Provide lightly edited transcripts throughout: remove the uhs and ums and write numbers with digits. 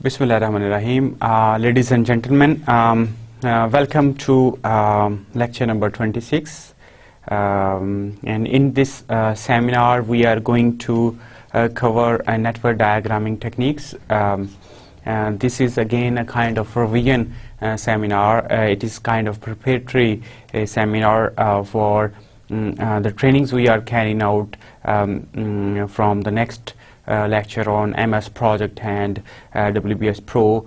Bismillahirrahmanirrahim. Ladies and gentlemen, welcome to lecture number 26. And in this seminar, we are going to cover network diagramming techniques. And this is again a kind of revision seminar. It is kind of preparatory seminar for the trainings we are carrying out from the next lecture on MS Project and WBS Pro.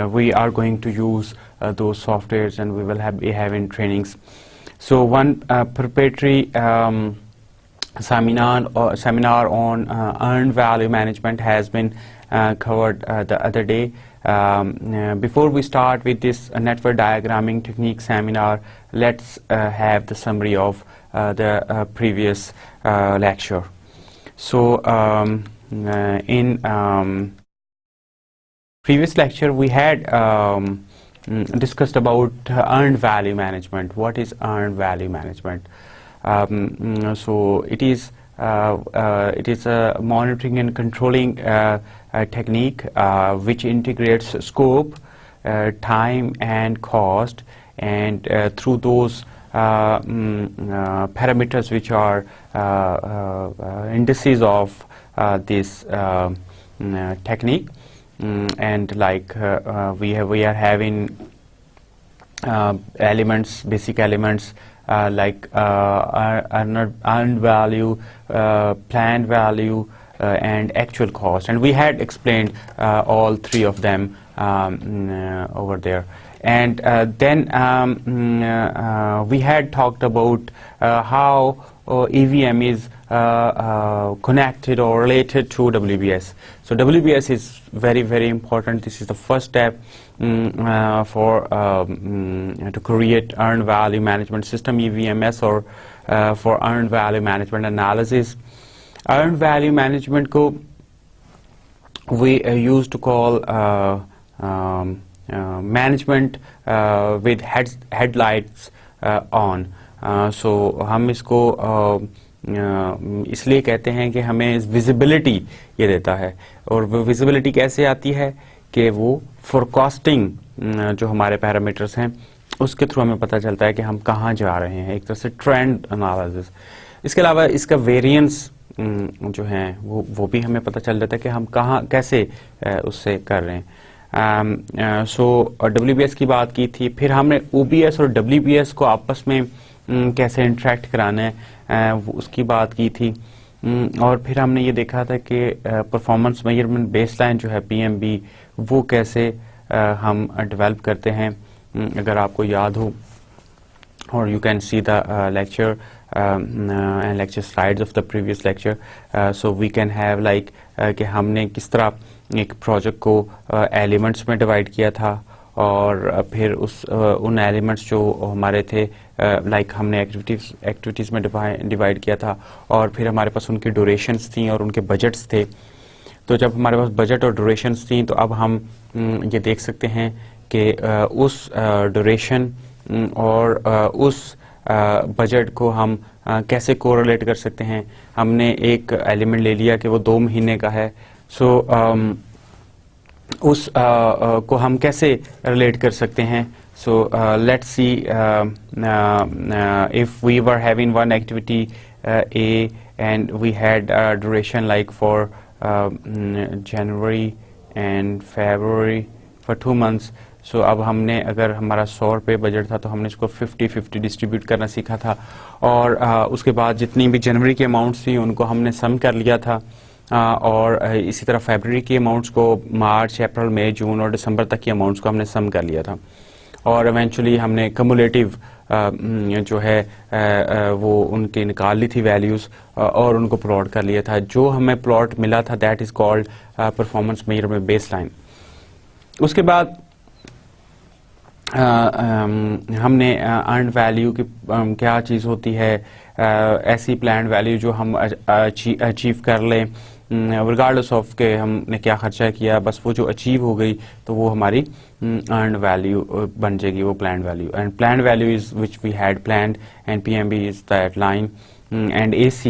We are going to use those softwares, and we will be having trainings. So one preparatory seminar on earned value management has been covered the other day. Before we start with this network diagramming technique seminar, let's have the summary of the previous lecture. So in previous lecture we had discussed about earned value management. What is earned value management? So it is a monitoring and controlling technique which integrates scope, time and cost, and through those parameters which are indices of this technique, and like we are having elements, basic elements like earned value, planned value, and actual cost, and we had explained all three of them over there. And then we had talked about how EVM is connected or related to WBS. So WBS is very, very important. This is the first step for to create earned value management system, EVMS, or for earned value management analysis. Earned value management ko we used to call management with headlights on. So हम इसको इसलिए कहते हैं कि हमें visibility ये देता है, और वो विजिबिलिटी कैसे आती है कि वो फोरकास्टिंग जो हमारे पैरामीटर्स हैं उसके थ्रू हमें पता चलता है कि हम कहाँ जा रहे हैं, एक तरह से ट्रेंड एनालिसिस। इसके अलावा इसका वेरिएंस जो हैं वो भी हमें पता चल जाता है कि हम कहाँ कैसे उससे कर रहे हैं। सो WBS की बात की थी, फिर हमने OBS और WBS को आपस में कैसे इंटरेक्ट कराना है उसकी बात की थी, और फिर हमने ये देखा था कि परफॉर्मेंस मेजरमेंट बेसलाइन जो है PMB वो कैसे हम डेवलप करते हैं। अगर आपको याद हो, or you can see the lecture and lecture slides of the previous lecture, so we can have like कि हमने किस तरह एक प्रोजेक्ट को एलिमेंट्स में डिवाइड किया था, और फिर उन एलिमेंट्स जो हमारे थे लाइक हमने एक्टिविटीज़ में डिवाइड किया था, और फिर हमारे पास उनकी ड्यूरेशंस थी और उनके बजट्स थे। तो जब हमारे पास बजट और ड्यूरेशंस थी तो अब हम ये देख सकते हैं कि उस ड्यूरेशन और उस बजट को हम कैसे कोरिलेट कर सकते हैं। हमने एक एलिमेंट ले लिया कि वो 2 महीने का है, सो उस को हम कैसे रिलेट कर सकते हैं। So let's see if we were having one activity A and we had duration like for January and February for 2 months. सो अब हमने अगर हमारा 100 रुपये बजट था तो हमने इसको 50-50 डिस्ट्रीब्यूट करना सीखा था, और उसके बाद जितनी भी जनवरी की अमाउंट्स थी उनको हमने सम कर लिया था, और इसी तरह फरवरी की अमाउंट्स को मार्च, अप्रैल, मई, जून और दिसंबर तक की अमाउंट्स को हमने सम कर लिया था, और इवेंचुअली हमने कम्युलेटिव जो है वो उनकी निकाल ली थी वैल्यूज़ और उनको प्लॉट कर लिया था। जो हमें प्लॉट मिला था that is called performance measurement baseline. उसके बाद हमने अर्न वैल्यू की क्या चीज़ होती है, ऐसी प्लान वैल्यू जो हम अचीव कर लें रिगार्डलेस ऑफ के हमने क्या खर्चा किया, बस वो जो अचीव हो गई तो वो हमारी अर्न वैल्यू बन जाएगी, वो plan value. And plan value is which we had planned and PMB is that line, and AC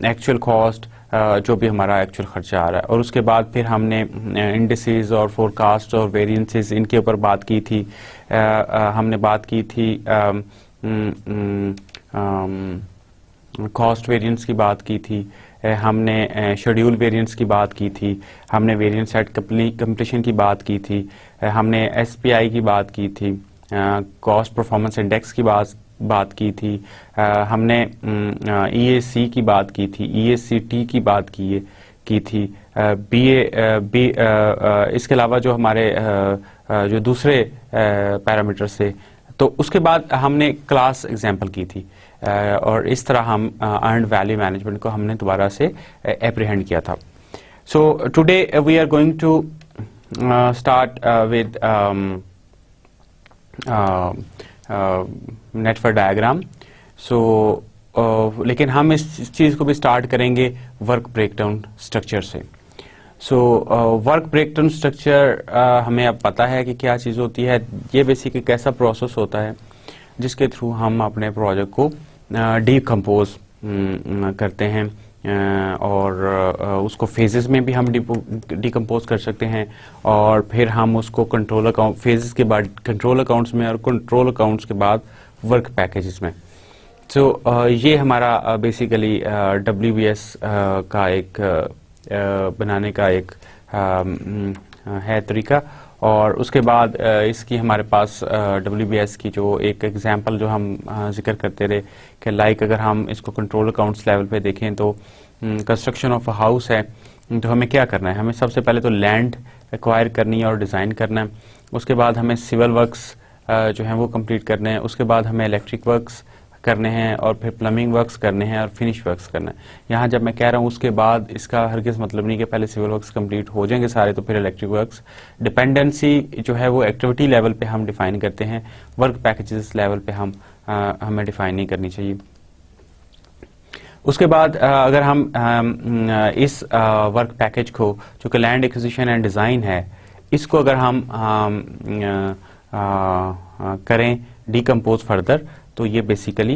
actual cost जो भी हमारा एक्चुअल खर्चा आ रहा है। और उसके बाद फिर हमने इंडिसेस और फोरकास्ट और वेरिएंसेस इनके ऊपर बात की थी। हमने बात की थी कॉस्ट वेरिएंस की बात की थी, हमने शेड्यूल वेरिएंस की बात की थी, हमने वेरिएंस एट कंप्लीशन की बात की थी, हमने एसपीआई की बात की थी, कॉस्ट परफॉर्मेंस इंडेक्स की बात की थी, हमने ईएसी की बात की थी, ईएसीटी की बात की थी, इसके अलावा जो हमारे जो दूसरे पैरामीटर्स थे, तो उसके बाद हमने क्लास एग्जाम्पल की थी। और इस तरह हम अर्न्ड वैल्यू मैनेजमेंट को हमने दोबारा से एप्रीहेंड किया था। So today we are going to start with network diagram. So लेकिन हम इस चीज़ को भी स्टार्ट करेंगे वर्क ब्रेकडाउन स्ट्रक्चर से। सो वर्क ब्रेकडाउन स्ट्रक्चर हमें अब पता है कि क्या चीज़ होती है। ये बेसिकली कैसा प्रोसेस होता है जिसके थ्रू हम अपने प्रोजेक्ट को डीकम्पोज करते हैं, और उसको फेजेस में भी हम डीकम्पोज कर सकते हैं, और फिर हम उसको कंट्रोल अकाउंट फेजेस के बाद कंट्रोल अकाउंट्स में, और कंट्रोल अकाउंट्स के बाद वर्क पैकेजेस में। सो ये हमारा बेसिकली WBS का एक बनाने का एक है तरीका। और उसके बाद इसकी हमारे पास WBS की जो एक एग्जांपल जो हम जिक्र करते रहे कि लाइक अगर हम इसको कंट्रोल अकाउंट्स लेवल पे देखें तो कंस्ट्रक्शन ऑफ अ हाउस है, तो हमें क्या करना है, हमें सबसे पहले तो लैंड एक्वायर करनी है और डिज़ाइन करना है। उसके बाद हमें सिविल वर्क्स जो हैं वो कंप्लीट करने हैं। उसके बाद हमें इलेक्ट्रिक वर्क्स करने हैं, और फिर प्लम्बिंग वर्क्स करने हैं, और फिनिश वर्क्स करना है। यहाँ जब मैं कह रहा हूँ उसके बाद, इसका हरगिज़ मतलब नहीं कि पहले सिविल वर्क्स कंप्लीट हो जाएंगे सारे तो फिर इलेक्ट्रिक वर्क्स। डिपेंडेंसी जो है वो एक्टिविटी लेवल पे हम डिफाइन करते हैं, वर्क पैकेजेस लेवल पे हमें डिफाइन नहीं करनी चाहिए। उसके बाद अगर हम इस वर्क पैकेज को जो कि लैंड एक्विजिशन एंड डिज़ाइन है, इसको अगर हम करें डीकम्पोज फर्दर, तो ये बेसिकली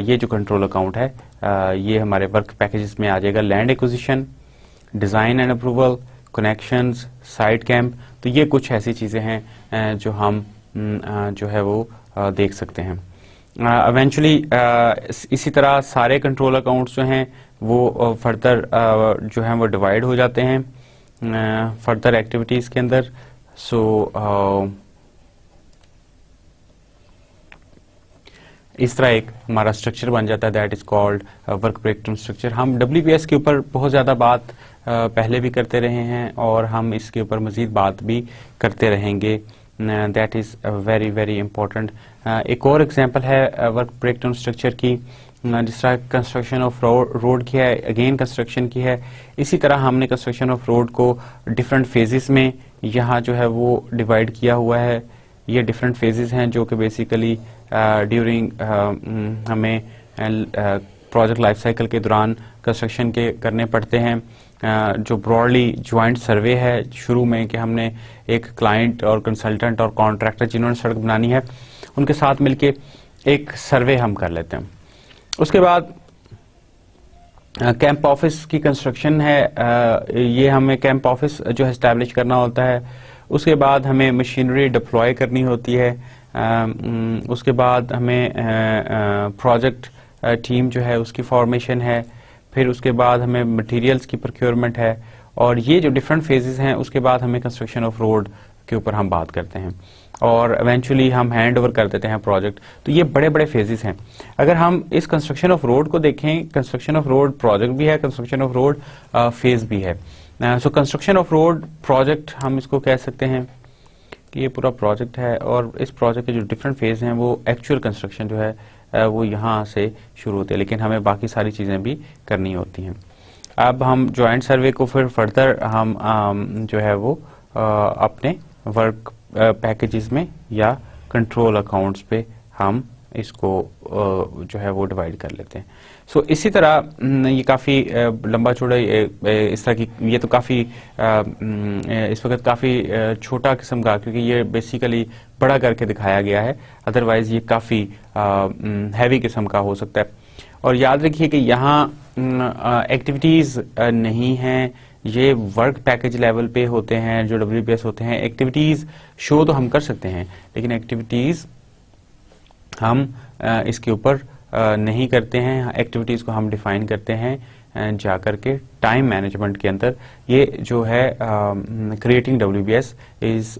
ये जो कंट्रोल अकाउंट है ये हमारे वर्क पैकेजेस में आ जाएगा। Land acquisition, design and approval, connections, site camp, तो ये कुछ ऐसी चीज़ें हैं जो हम जो है वो देख सकते हैं। इवेंचुअली इसी तरह सारे कंट्रोल अकाउंट्स जो हैं वो फर्दर जो हैं वो डिवाइड हो जाते हैं फर्दर एक्टिविटीज़ के अंदर। सो इस तरह एक हमारा स्ट्रक्चर बन जाता है, that is called work breakdown structure. हम WBS के ऊपर बहुत ज़्यादा बात पहले भी करते रहे हैं, और हम इसके ऊपर मज़ीद बात भी करते रहेंगे। That is very very important. एक और एग्जांपल है वर्क ब्रेकडाउन स्ट्रक्चर की, जिस तरह कंस्ट्रक्शन ऑफ रोड की है, अगेन कंस्ट्रक्शन की है। इसी तरह हमने कंस्ट्रक्शन ऑफ रोड को डिफरेंट फेजेस में यहाँ जो है वो डिवाइड किया हुआ है। ये डिफरेंट फेजेस हैं जो कि बेसिकली ड्यूरिंग हमें प्रोजेक्ट लाइफ साइकिल के दौरान कंस्ट्रक्शन के करने पड़ते हैं। जो ब्रॉडली ज्वाइंट सर्वे है शुरू में कि हमने एक क्लाइंट और कंसल्टेंट और कॉन्ट्रैक्टर जिन्होंने सड़क बनानी है उनके साथ मिलके एक सर्वे हम कर लेते हैं। उसके बाद कैंप ऑफिस की कंस्ट्रक्शन है, ये हमें कैंप ऑफिस जो है एस्टैब्लिश करना होता है। उसके बाद हमें मशीनरी डिप्लॉय करनी होती है। उसके बाद हमें प्रोजेक्ट टीम जो है उसकी फॉर्मेशन है। फिर उसके बाद हमें मटेरियल्स की प्रोक्योरमेंट है, और ये जो डिफरेंट फेजेस हैं उसके बाद हमें कंस्ट्रक्शन ऑफ रोड के ऊपर हम बात करते हैं, और इवेंचुअली हम हैंड ओवर कर देते हैं प्रोजेक्ट। तो ये बड़े बड़े फेजेस हैं। अगर हम इस कंस्ट्रक्शन ऑफ रोड को देखें, कंस्ट्रक्शन ऑफ रोड प्रोजेक्ट भी है, कंस्ट्रक्शन ऑफ रोड फेज भी है। So construction of road project हम इसको कह सकते हैं कि ये पूरा प्रोजेक्ट है, और इस प्रोजेक्ट के जो डिफरेंट फेज हैं वो एक्चुअल कंस्ट्रक्शन जो है वो यहाँ से शुरू होते हैं, लेकिन हमें बाकी सारी चीज़ें भी करनी होती हैं। अब हम जॉइंट सर्वे को फिर फर्दर हम जो है वो अपने वर्क पैकेजेस में या कंट्रोल अकाउंट्स पे हम इसको जो है वो डिवाइड कर लेते हैं। सो इसी तरह ये काफ़ी लंबा चौड़ा इस तरह की, ये तो काफ़ी इस वक्त काफ़ी छोटा किस्म का, क्योंकि ये बेसिकली बड़ा करके दिखाया गया है, अदरवाइज ये काफ़ी हैवी किस्म का हो सकता है। और याद रखिए कि यहाँ एक्टिविटीज़ नहीं हैं, ये वर्क पैकेज लेवल पे होते हैं जो WBS होते हैं। एक्टिविटीज़ शो तो हम कर सकते हैं, लेकिन एक्टिविटीज़ हम इसके ऊपर नहीं करते हैं। एक्टिविटीज़ को हम डिफाइन करते हैं जाकर के टाइम मैनेजमेंट के अंदर। ये जो है creating WBS is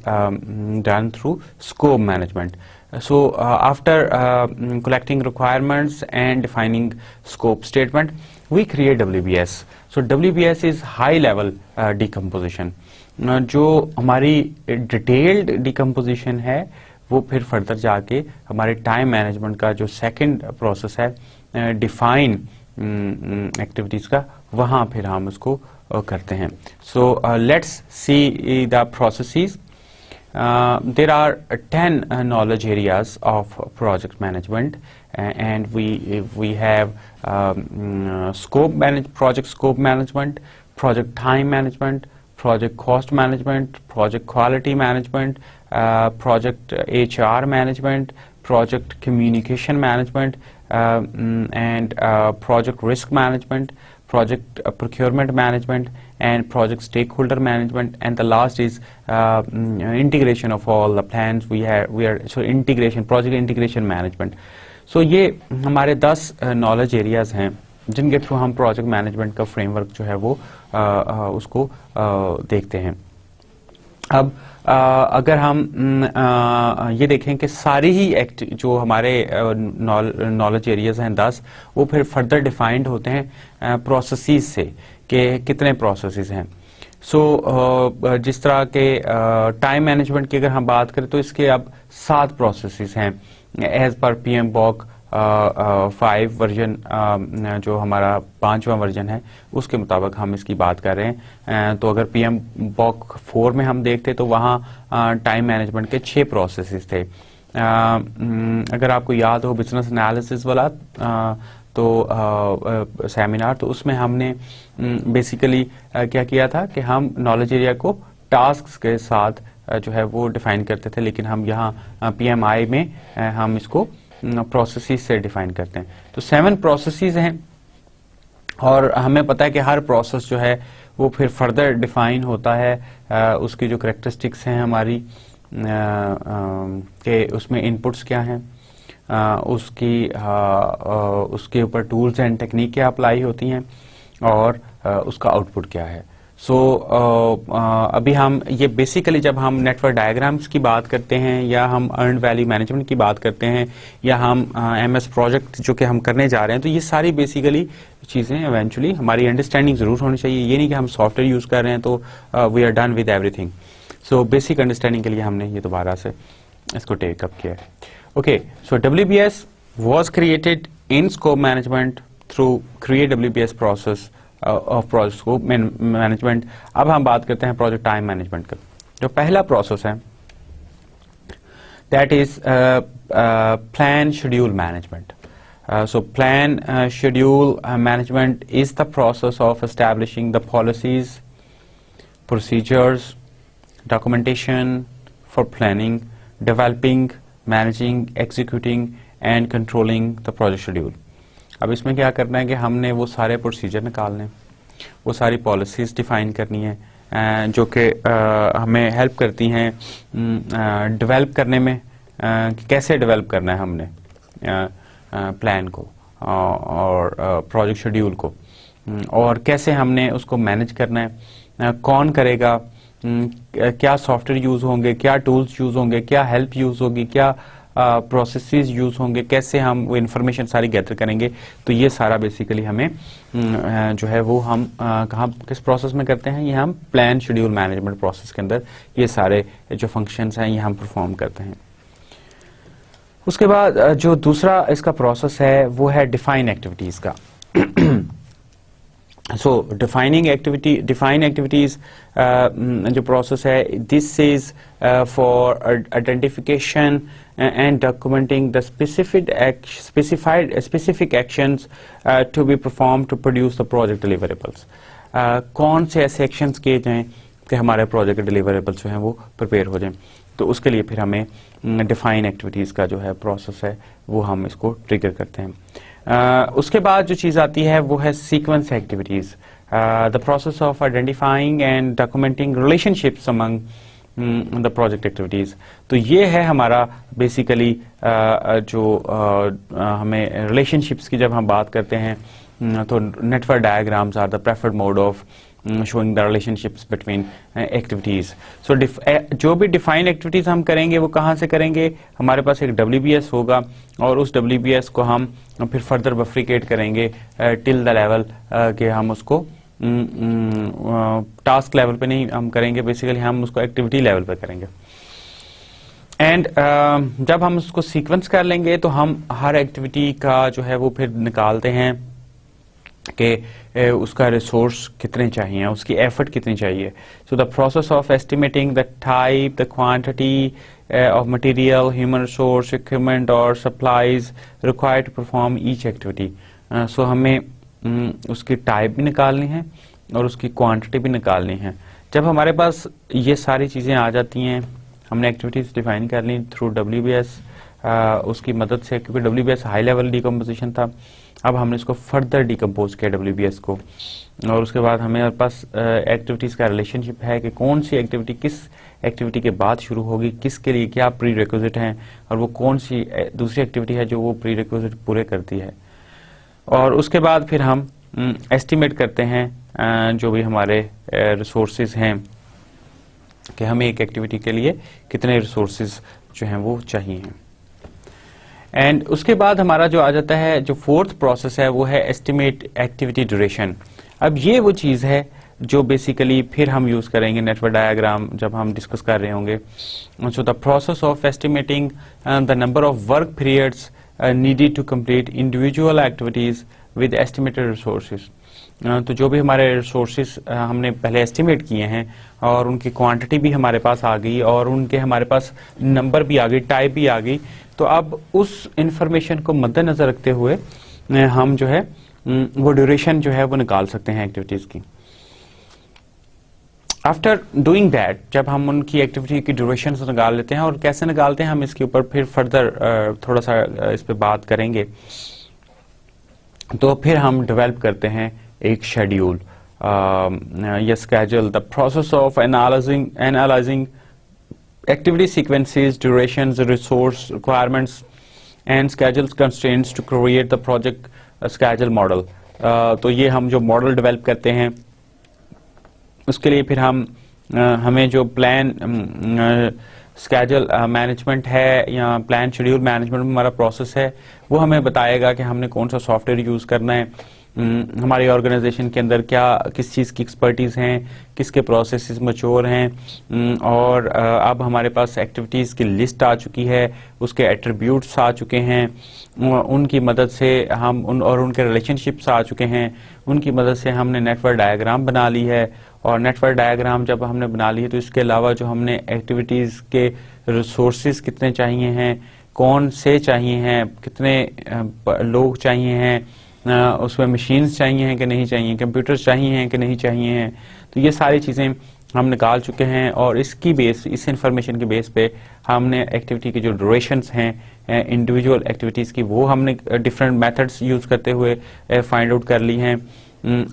done through scope management. So after collecting requirements and defining scope statement, we create WBS. So WBS is high level decomposition. जो हमारी डिटेल्ड डिकम्पोजिशन है वो फिर फर्दर जाके हमारे टाइम मैनेजमेंट का जो सेकंड प्रोसेस है डिफाइन एक्टिविटीज़ का, वहाँ फिर हम उसको करते हैं। So let's see the processes. There are 10 knowledge areas of project management, and we have project scope management, project time management, project cost management, project quality management, project HR management, project communication management, and project risk management, project procurement management, and project stakeholder management, and the last is integration of all the plans we are so integration, project integration management. So ये हमारे 10 knowledge areas हैं जिनके through हम project management का framework जो है वो उसको देखते हैं। अब अगर हम ये देखें कि सारी ही जो हमारे नॉलेज एरियाज हैं 10, वो फिर फर्दर डिफाइंड होते हैं प्रोसेसेस से कि कितने प्रोसेसेस हैं। सो जिस तरह के टाइम मैनेजमेंट की अगर हम बात करें तो इसके अब 7 प्रोसेसेस हैं एज पर PMBOK 5 वर्जन, जो हमारा 5वां वर्जन है उसके मुताबिक हम इसकी बात कर रहे हैं। तो अगर PMBOK 4 में हम देखते तो वहाँ टाइम मैनेजमेंट के 6 प्रोसेसेस थे। अगर आपको याद हो बिजनेस एनालिसिस वाला तो सेमिनार, तो उसमें हमने बेसिकली क्या किया था कि हम नॉलेज एरिया को टास्क्स के साथ जो है वो डिफाइन करते थे, लेकिन हम यहाँ PMI में हम इसको प्रोसेसेस से डिफाइन करते हैं। तो 7 प्रोसेसेस हैं और हमें पता है कि हर प्रोसेस जो है वो फिर फर्दर डिफाइन होता है। उसकी जो करेक्टरिस्टिक्स हैं हमारी के उसमें इनपुट्स क्या हैं, उसके ऊपर टूल्स एंड टेक्निक क्या अप्लाई होती हैं और उसका आउटपुट क्या है। सो अभी हम ये बेसिकली जब हम नेटवर्क डायग्राम्स की बात करते हैं या हम अर्न्ड वैल्यू मैनेजमेंट की बात करते हैं या हम MS प्रोजेक्ट जो कि हम करने जा रहे हैं, तो ये सारी बेसिकली चीज़ें इवेंचुअली हमारी अंडरस्टैंडिंग ज़रूर होनी चाहिए। ये नहीं कि हम सॉफ्टवेयर यूज़ कर रहे हैं तो we are done with everything. So basic understanding के लिए हमने ये दोबारा से इसको टेक अप किया है। Okay, so WBS was created in scope management through create WBS process of project scope management. अब हम बात करते हैं प्रोजेक्ट टाइम मैनेजमेंट का। जो पहला प्रोसेस है that is plan schedule management. So plan schedule management is the process of establishing the policies, procedures, documentation for planning, developing, managing, executing and controlling the project schedule. अब इसमें क्या करना है कि हमने वो सारे प्रोसीजर निकालने, वो सारी पॉलिसीज डिफाइन करनी है जो कि हमें हेल्प करती हैं डेवलप करने में, कैसे डेवलप करना है हमने प्लान को और प्रोजेक्ट शेड्यूल को, और कैसे हमने उसको मैनेज करना है, कौन करेगा, क्या सॉफ्टवेयर यूज होंगे, क्या टूल्स यूज होंगे, क्या हेल्प यूज होगी, क्या प्रोसेसेस यूज होंगे, कैसे हम वो इन्फॉर्मेशन सारी गैदर करेंगे। तो ये सारा बेसिकली हमें जो है वो हम कहाँ किस प्रोसेस में करते हैं, ये हम प्लान शेड्यूल मैनेजमेंट प्रोसेस के अंदर ये सारे जो फंक्शंस हैं ये हम परफॉर्म करते हैं। उसके बाद जो दूसरा इसका प्रोसेस है वो है डिफाइन एक्टिविटीज का। So define activities जो process है, this is for identification and documenting the specific actions to be performed to produce the project deliverables. कौन से ऐसे actions किए जाएं कि हमारे project deliverables जो हैं वो prepare हो जाएं। तो उसके लिए फिर हमें define activities का जो है process है वो हम इसको trigger करते हैं। उसके बाद जो चीज़ आती है वो है sequence activities, the process of identifying and documenting relationships among the project activities. तो ये है हमारा बेसिकली जो हमें रिलेशनशिप्स की जब हम बात करते हैं तो network diagrams are the preferred mode of showing the relationships between activities. So जो भी डिफाइन एक्टिविटीज हम करेंगे वो कहाँ से करेंगे, हमारे पास एक WBS होगा और उस WBS को हम फिर फर्दर बफ्रिकेट करेंगे टिल द लेवल के हम उसको टास्क लेवल पे नहीं हम करेंगे, बेसिकली हम उसको एक्टिविटी लेवल पे करेंगे। एंड जब हम उसको सीक्वेंस कर लेंगे तो हम हर एक्टिविटी का जो है वो फिर निकालते हैं कि उसका रिसोर्स कितने चाहिए, उसकी एफर्ट कितनी चाहिए। So the process of estimating the type, the quantity of material, human resource, equipment और supplies required to perform each activity. So हमें उसकी टाइप भी निकालनी है और उसकी क्वांटिटी भी निकालनी है। जब हमारे पास ये सारी चीज़ें आ जाती हैं, हमने एक्टिविटीज डिफाइन कर ली थ्रू WBS उसकी मदद से, क्योंकि WBS हाई लेवल डिकम्पोजिशन था। अब हमने इसको फर्दर डिकम्पोज किया WBS को, और उसके बाद हमें पास एक्टिविटीज़ का रिलेशनशिप है कि कौन सी एक्टिविटी किस एक्टिविटी के बाद शुरू होगी, किसके लिए क्या प्री रिक्विजिट हैं, और वो कौन सी दूसरी एक्टिविटी है जो वो प्री रिक्विजिट पूरे करती है। और उसके बाद फिर हम एस्टिमेट करते हैं जो भी हमारे रिसोर्सेज हैं कि हमें एक एक्टिविटी के लिए कितने रिसोर्सेज जो हैं वो चाहिए। एंड उसके बाद हमारा जो आ जाता है, जो फोर्थ प्रोसेस है वो है एस्टिमेट एक्टिविटी ड्यूरेशन। अब ये वो चीज़ है जो बेसिकली फिर हम यूज़ करेंगे नेटवर्क डायग्राम जब हम डिस्कस कर रहे होंगे। So the process of estimating the number of work periods needed to complete individual activities with estimated resources. तो जो भी हमारे रिसोर्सेज हमने पहले एस्टिमेट किए हैं और उनकी क्वांटिटी भी हमारे पास आ गई और उनके हमारे पास नंबर भी आ गई, टाइप भी आ गई, तो अब उस इंफॉर्मेशन को मद्देनजर रखते हुए हम जो है वो ड्यूरेशन जो है वो निकाल सकते हैं एक्टिविटीज की। आफ्टर डूइंग दैट, जब हम उनकी एक्टिविटी की ड्यूरेशन निकाल लेते हैं, और कैसे निकालते हैं हम इसके ऊपर फिर फर्दर थोड़ा सा इस पे बात करेंगे, तो फिर हम डेवलप करते हैं एक शेड्यूल या schedule. The process of analysing activity sequences, durations, resource requirements and schedules constraints to create the project schedule model। तो ये हम जो मॉडल डेवलप करते हैं उसके लिए फिर हमें जो प्लान स्केड्यूल मैनेजमेंट है या प्लान शेड्यूल मैनेजमेंट हमारा प्रोसेस है वो हमें बताएगा कि हमने कौन सा सॉफ्टवेयर यूज़ करना है, हमारी ऑर्गेनाइजेशन के अंदर क्या किस चीज़ की एक्सपर्टीज हैं, किसके प्रोसेसेस मैच्योर हैं, और अब हमारे पास एक्टिविटीज़ की लिस्ट आ चुकी है, उसके एट्रीब्यूट्स आ चुके हैं, उनकी मदद से हम उनके रिलेशनशिप्स आ चुके हैं, उनकी मदद से हमने नेटवर्क डायग्राम बना ली है। और नेटवर्क डायग्राम जब हमने बना ली है तो इसके अलावा जो हमने एक्टिविटीज़ के रिसोर्सेज कितने चाहिए हैं, कौन से चाहिए हैं, कितने लोग चाहिए हैं, उसमें मशीन्स चाहिए हैं कि नहीं चाहिए, कंप्यूटर्स चाहिए हैं कि नहीं चाहिए हैं, तो ये सारी चीज़ें हम निकाल चुके हैं। और इस इंफॉर्मेशन के बेस पे हमने एक्टिविटी की जो ड्यूरेशंस हैं इंडिविजुअल एक्टिविटीज़ की वो हमने डिफरेंट मेथड्स यूज़ करते हुए फाइंड आउट कर ली हैं,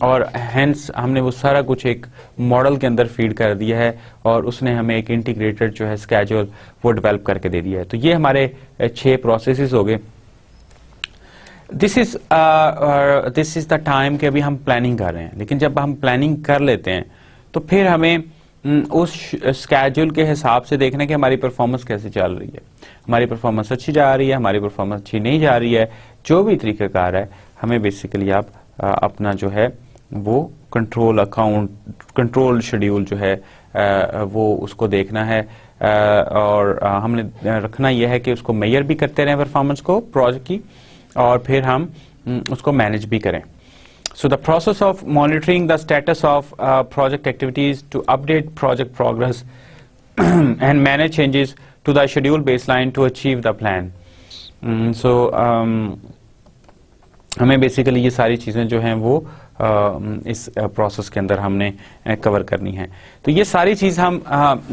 और हेंस हमने वो सारा कुछ एक मॉडल के अंदर फीड कर दिया है और उसने हमें एक इंटीग्रेटेड जो है स्केड्यूल वो डेवलप करके दे दिया है। तो ये हमारे 6 प्रोसेसेस हो गए। दिस इज द टाइम कि अभी हम प्लानिंग कर रहे हैं, लेकिन जब हम प्लानिंग कर लेते हैं तो फिर हमें उस स्केड्यूल के हिसाब से देखना है कि हमारी परफॉर्मेंस कैसे चल रही है, हमारी परफॉर्मेंस अच्छी जा रही है, हमारी परफॉर्मेंस अच्छी नहीं जा रही है। जो भी तरीक़ाकार है हमें बेसिकली आप अपना जो है वो कंट्रोल शेड्यूल जो है वो उसको देखना है, और हमने रखना यह है कि उसको मेजर भी करते रहें परफॉर्मेंस को प्रोजेक्ट की, और फिर हम उसको मैनेज भी करें। So the process of monitoring the status of project activities to update project progress and manage changes to the schedule baseline to achieve the plan. So हमें बेसिकली ये सारी चीज़ें जो हैं वो इस प्रोसेस के अंदर हमने कवर करनी है। तो ये सारी चीज़ हम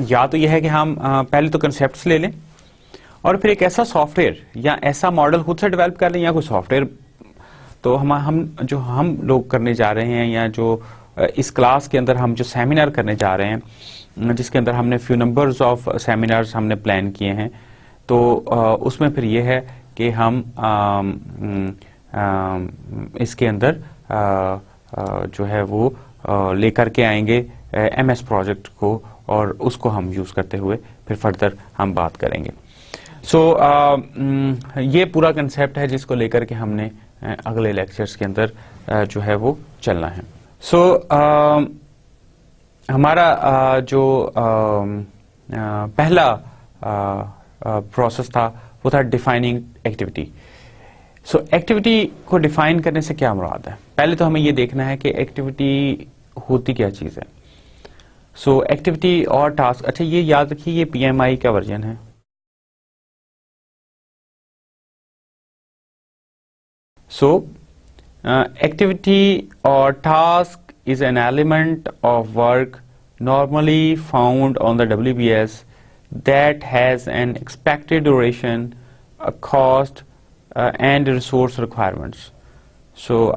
या तो ये है कि हम पहले तो कंसेप्ट्स ले लें और फिर एक ऐसा सॉफ्टवेयर या ऐसा मॉडल खुद से डेवलप कर लें, या कोई सॉफ्टवेयर तो हम लोग करने जा रहे हैं, या जो इस क्लास के अंदर हम जो सेमिनार करने जा रहे हैं, जिसके अंदर हमने फ्यू नंबर्स ऑफ सेमिनार्स हमने प्लान किए हैं, तो उसमें फिर ये है कि हम इसके अंदर जो है वो लेकर के आएंगे MS प्रोजेक्ट को, और उसको हम यूज़ करते हुए फिर फर्दर हम बात करेंगे। ये पूरा कंसेप्ट है जिसको लेकर के हमने अगले लेक्चर्स के अंदर जो है वो चलना है। हमारा जो पहला प्रोसेस था वो था डिफाइनिंग एक्टिविटी। एक्टिविटी को डिफाइन करने से क्या मुराद है? पहले तो हमें ये देखना है कि एक्टिविटी होती क्या चीज़ है। एक्टिविटी और टास्क, अच्छा ये याद रखिए ये PMI का वर्जन है। Activity or task is an element of work normally found on the WBS that has an expected duration, a cost, and resource requirements.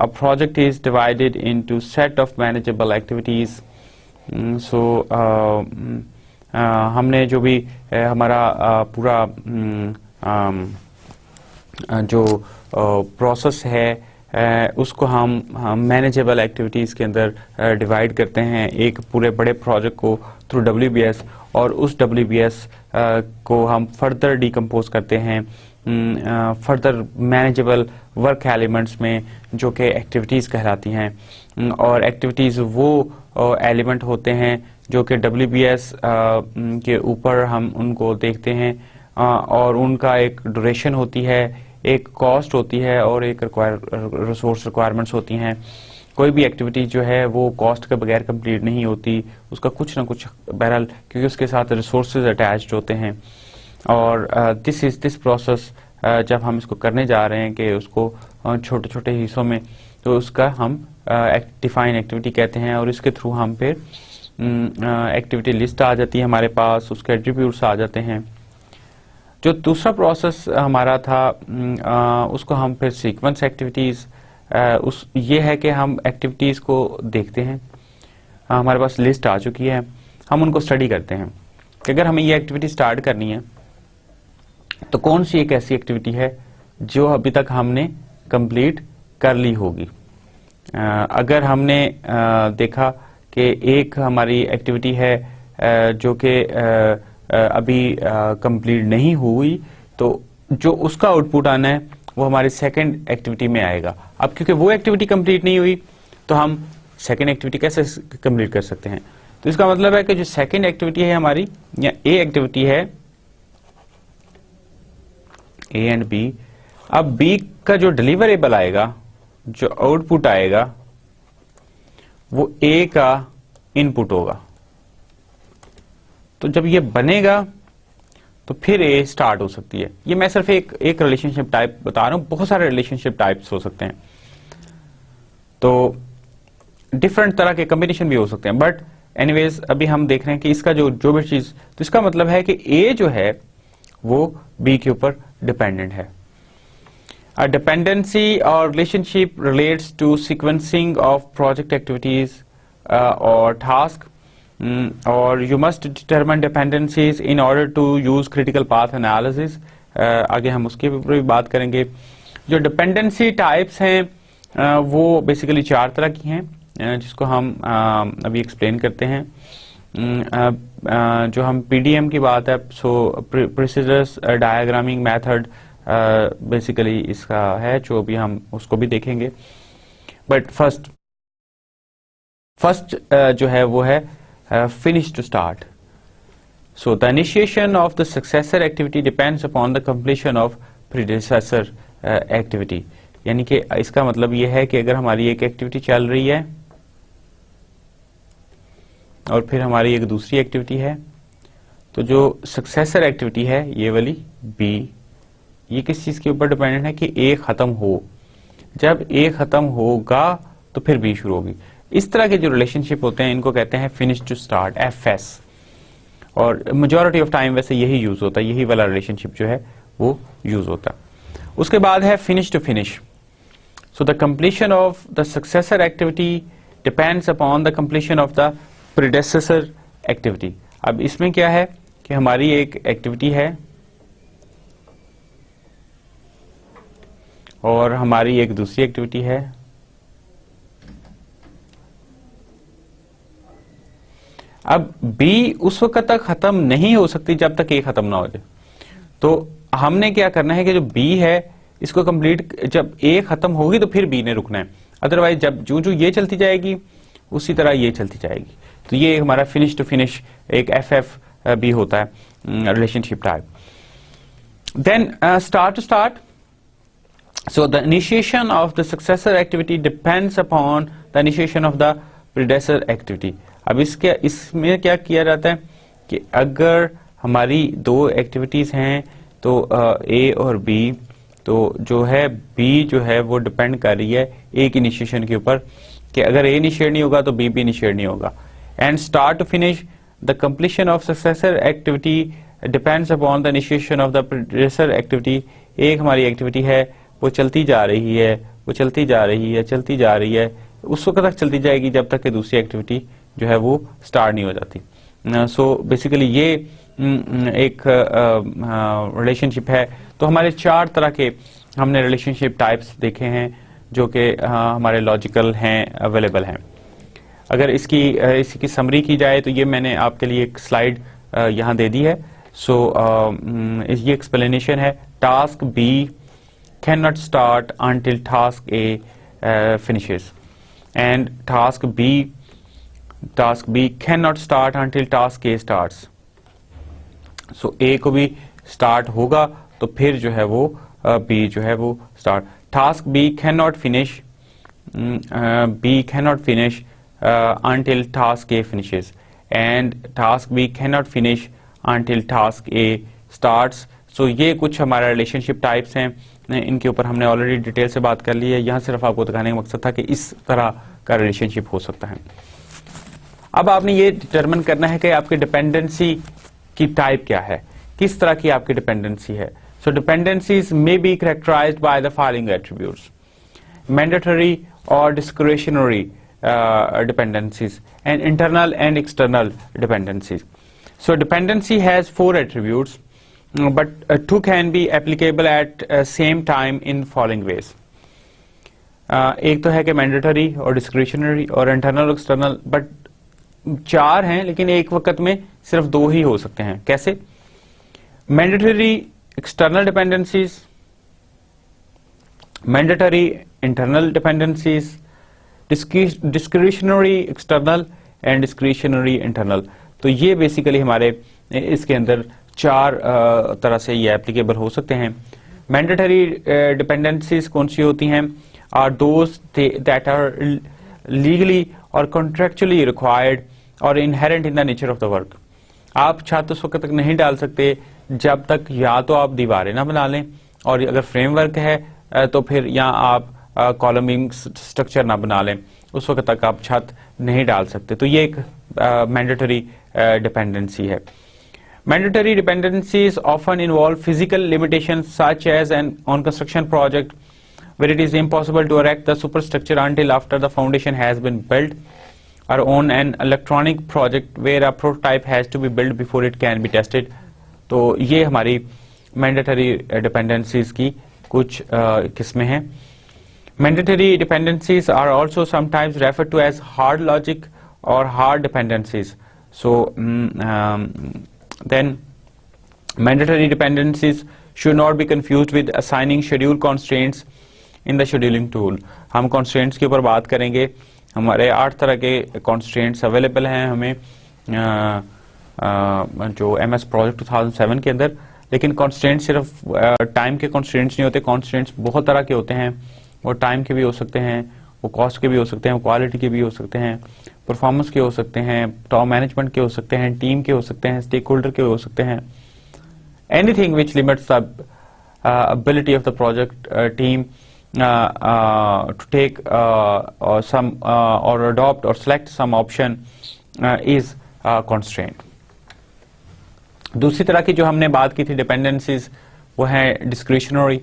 A project is divided into set of manageable activities. हमने जो भी हमारा पूरा जो process है उसको हम manageable activities के अंदर डिवाइड करते हैं एक पूरे बड़े प्रोजेक्ट को थ्रू WBS, और उस WBS को हम फर्दर डिकम्पोज करते हैं फर्दर मैनेजेबल वर्क एलिमेंट्स में, जो कि एक्टिविटीज़ कहलाती हैं। और एक्टिविटीज़ वो एलिमेंट होते हैं जो कि WBS के ऊपर हम उनको देखते हैं, और उनका एक ड्यूरेशन होती है, एक कॉस्ट होती है, और एक रिसोर्स रिक्वायरमेंट्स होती हैं। कोई भी एक्टिविटी जो है वो कॉस्ट के बगैर कंप्लीट नहीं होती, उसका कुछ ना कुछ बहरहाल, क्योंकि उसके साथ रिसोर्सेज अटैच्ड होते हैं। और दिस प्रोसेस जब हम इसको करने जा रहे हैं कि उसको छोटे छोटे हिस्सों में, तो उसका हम डिफाइन एक्टिविटी कहते हैं, और इसके थ्रू हम फिर एक्टिविटी लिस्ट आ जाती है हमारे पास, उसके एट्रीब्यूट्स आ जाते हैं। जो दूसरा प्रोसेस हमारा था उसको हम फिर सीक्वेंस एक्टिविटीज़, ये है कि हम एक्टिविटीज़ को देखते हैं, हमारे पास लिस्ट आ चुकी है, हम उनको स्टडी करते हैं कि अगर हमें ये एक्टिविटी स्टार्ट करनी है तो कौन सी एक ऐसी एक्टिविटी है जो अभी तक हमने कंप्लीट कर ली होगी। अगर हमने देखा कि एक हमारी एक्टिविटी है जो कि अभी कंप्लीट नहीं हुई, तो जो उसका आउटपुट आना है वो हमारी सेकंड एक्टिविटी में आएगा। अब क्योंकि वो एक्टिविटी कंप्लीट नहीं हुई, तो हम सेकंड एक्टिविटी कैसे कंप्लीट कर सकते हैं? तो इसका मतलब है कि जो सेकंड एक्टिविटी है हमारी, या ए एक्टिविटी है, A एंड B, अब B का जो डिलीवरेबल आएगा, जो आउटपुट आएगा, वो A का इनपुट होगा। तो जब ये बनेगा तो फिर A स्टार्ट हो सकती है। ये मैं सिर्फ एक रिलेशनशिप टाइप बता रहा हूं, बहुत सारे रिलेशनशिप टाइप्स हो सकते हैं, तो डिफरेंट तरह के कॉम्बिनेशन भी हो सकते हैं। बट एनीवेज अभी हम देख रहे हैं कि इसका जो भी चीज, तो इसका मतलब है कि A जो है वो B के ऊपर डिपेंडेंट है। A dependency or relationship relates to sequencing of project activities or task, or you must determine dependencies in order to use critical path analysis. आगे हम उसके ऊपर भी बात करेंगे। जो dependency types हैं वो बेसिकली 4 तरह की हैं, जिसको हम अभी एक्सप्लेन करते हैं। जो हम PDM की बात है, सो प्रिसिडस डायग्रामिंग मेथड बेसिकली इसका है, जो भी हम उसको भी देखेंगे। बट फर्स्ट जो है वो है finish to start. So the initiation of the successor activity depends upon the completion of predecessor activity. यानी कि इसका मतलब ये है कि अगर हमारी एक एक्टिविटी चल रही है और फिर हमारी एक दूसरी एक्टिविटी है, तो जो सक्सेसर एक्टिविटी है ये वाली B, ये किस चीज के ऊपर डिपेंडेंट है कि A खत्म हो। जब A खत्म होगा तो फिर B शुरू होगी। इस तरह के जो रिलेशनशिप होते हैं इनको कहते हैं फिनिश टू स्टार्ट, FS, और मेजॉरिटी ऑफ टाइम वैसे यही यूज होता है, यही वाला रिलेशनशिप जो है वो यूज होता है। उसके बाद है finish to finish. So the completion of the successor activity depends upon the completion of the predecessor activity. अब इसमें क्या है कि हमारी एक एक्टिविटी है और हमारी एक दूसरी एक्टिविटी है। अब B उस वक्त तक खत्म नहीं हो सकती जब तक A खत्म ना हो जाए। तो हमने क्या करना है कि जो B है इसको कंप्लीट, जब A खत्म होगी तो फिर B ने रुकना है, अदरवाइज जब जो जो ये चलती जाएगी उसी तरह ये चलती जाएगी। तो ये हमारा फिनिश टू फिनिश एक FF भी होता है relationship type. Then start to start, so the initiation of the successor activity depends upon the initiation of the predecessor activity. अब इसमें क्या किया जाता है कि अगर हमारी दो एक्टिविटीज हैं तो A और B, तो जो है B जो है वो डिपेंड कर रही है A की इनिशिएशन के ऊपर, कि अगर A इनिशिएट नहीं होगा तो B भी इनिशिएट नहीं होगा। And start to finish, the completion of successor activity depends upon the initiation of the predecessor activity. एक हमारी एक्टिविटी है वो चलती जा रही है, वो चलती जा रही है, चलती जा रही है, उस वक्त तक चलती जाएगी जब तक कि दूसरी एक्टिविटी जो है वो स्टार्ट नहीं हो जाती। सो बेसिकली ये एक रिलेशनशिप है। तो हमारे चार तरह के हमने रिलेशनशिप टाइप्स देखे हैं जो कि हमारे लॉजिकल हैं, अवेलेबल हैं। अगर इसकी समरी की जाए तो ये मैंने आपके लिए एक स्लाइड यहाँ दे दी है। सो ये एक्सप्लेनेशन है। Task B cannot start until task A finishes, and task B cannot start until task A starts. So A को भी start होगा तो फिर जो है वो B जो है वो start. Task B cannot finish until task A finishes, and task B cannot finish until task A starts. So ये कुछ हमारा रिलेशनशिप टाइप्स हैं, इनके ऊपर हमने ऑलरेडी डिटेल से बात कर ली है। यहाँ सिर्फ आपको दिखाने का मकसद था कि इस तरह का रिलेशनशिप हो सकता है। अब आपने ये डिटरमिन करना है कि आपकी डिपेंडेंसी की टाइप क्या है, किस तरह की आपकी डिपेंडेंसी है। So dependencies may be characterized by the following attributes: mandatory और discretionary dependencies, and internal and external dependencies. So dependency has 4 attributes, but 2 can be applicable at same time in following ways. एक तो है कि mandatory और discretionary और internal external, but 4 हैं लेकिन एक वक्त में सिर्फ 2 ही हो सकते हैं। कैसे? Mandatory external dependencies, mandatory internal dependencies, discretionary external and discretionary internal. तो ये बेसिकली हमारे इसके अंदर 4 तरह से ये एप्लीकेबल हो सकते हैं। मैंडेटरी डिपेंडेंसीज कौन सी होती हैं? Are those that are legally और कॉन्ट्रेक्चुअली रिक्वायर्ड और inherent in the nature of the work. आप छत उस वक्त तक नहीं डाल सकते जब तक या तो आप दीवारें ना बना लें, और अगर फ्रेमवर्क है तो फिर या आप कॉलमिंग स्ट्रक्चर ना बना लें, उस वक्त तक आप छत नहीं डाल सकते। तो ये एक मैंडेटरी डिपेंडेंसी है। Mandatory dependencies often involve physical limitations such as on construction project where it is impossible to erect the superstructure until after the foundation has been built, or on an electronic project where a prototype has to be built before it can be tested. तो ये हमारी mandatory dependencies की कुछ किस्में हैं। Mandatory dependencies are also sometimes referred to as hard logic or hard dependencies. So then mandatory dependencies should not be confused with assigning schedule constraints in the scheduling tool. हम constraints के ऊपर बात करेंगे। हमारे 8 तरह के constraints अवेलेबल हैं हमें जो MS Project 2007 के अंदर, लेकिन constraints सिर्फ टाइम के constraints नहीं होते। constraints बहुत तरह के होते हैं, वो टाइम के भी हो सकते हैं, वो कॉस्ट के भी हो सकते हैं, वो क्वालिटी के भी हो सकते हैं, परफॉर्मेंस के हो सकते हैं, टॉप मैनेजमेंट के हो सकते हैं, टीम के हो सकते हैं, स्टेक होल्डर के हो सकते हैं। Anything which limits the ability of the project team to take some or adopt or select some option is constraint. दूसरी तरह की जो हमने बात की थी डिपेंडेंसीज, वो है discretionary.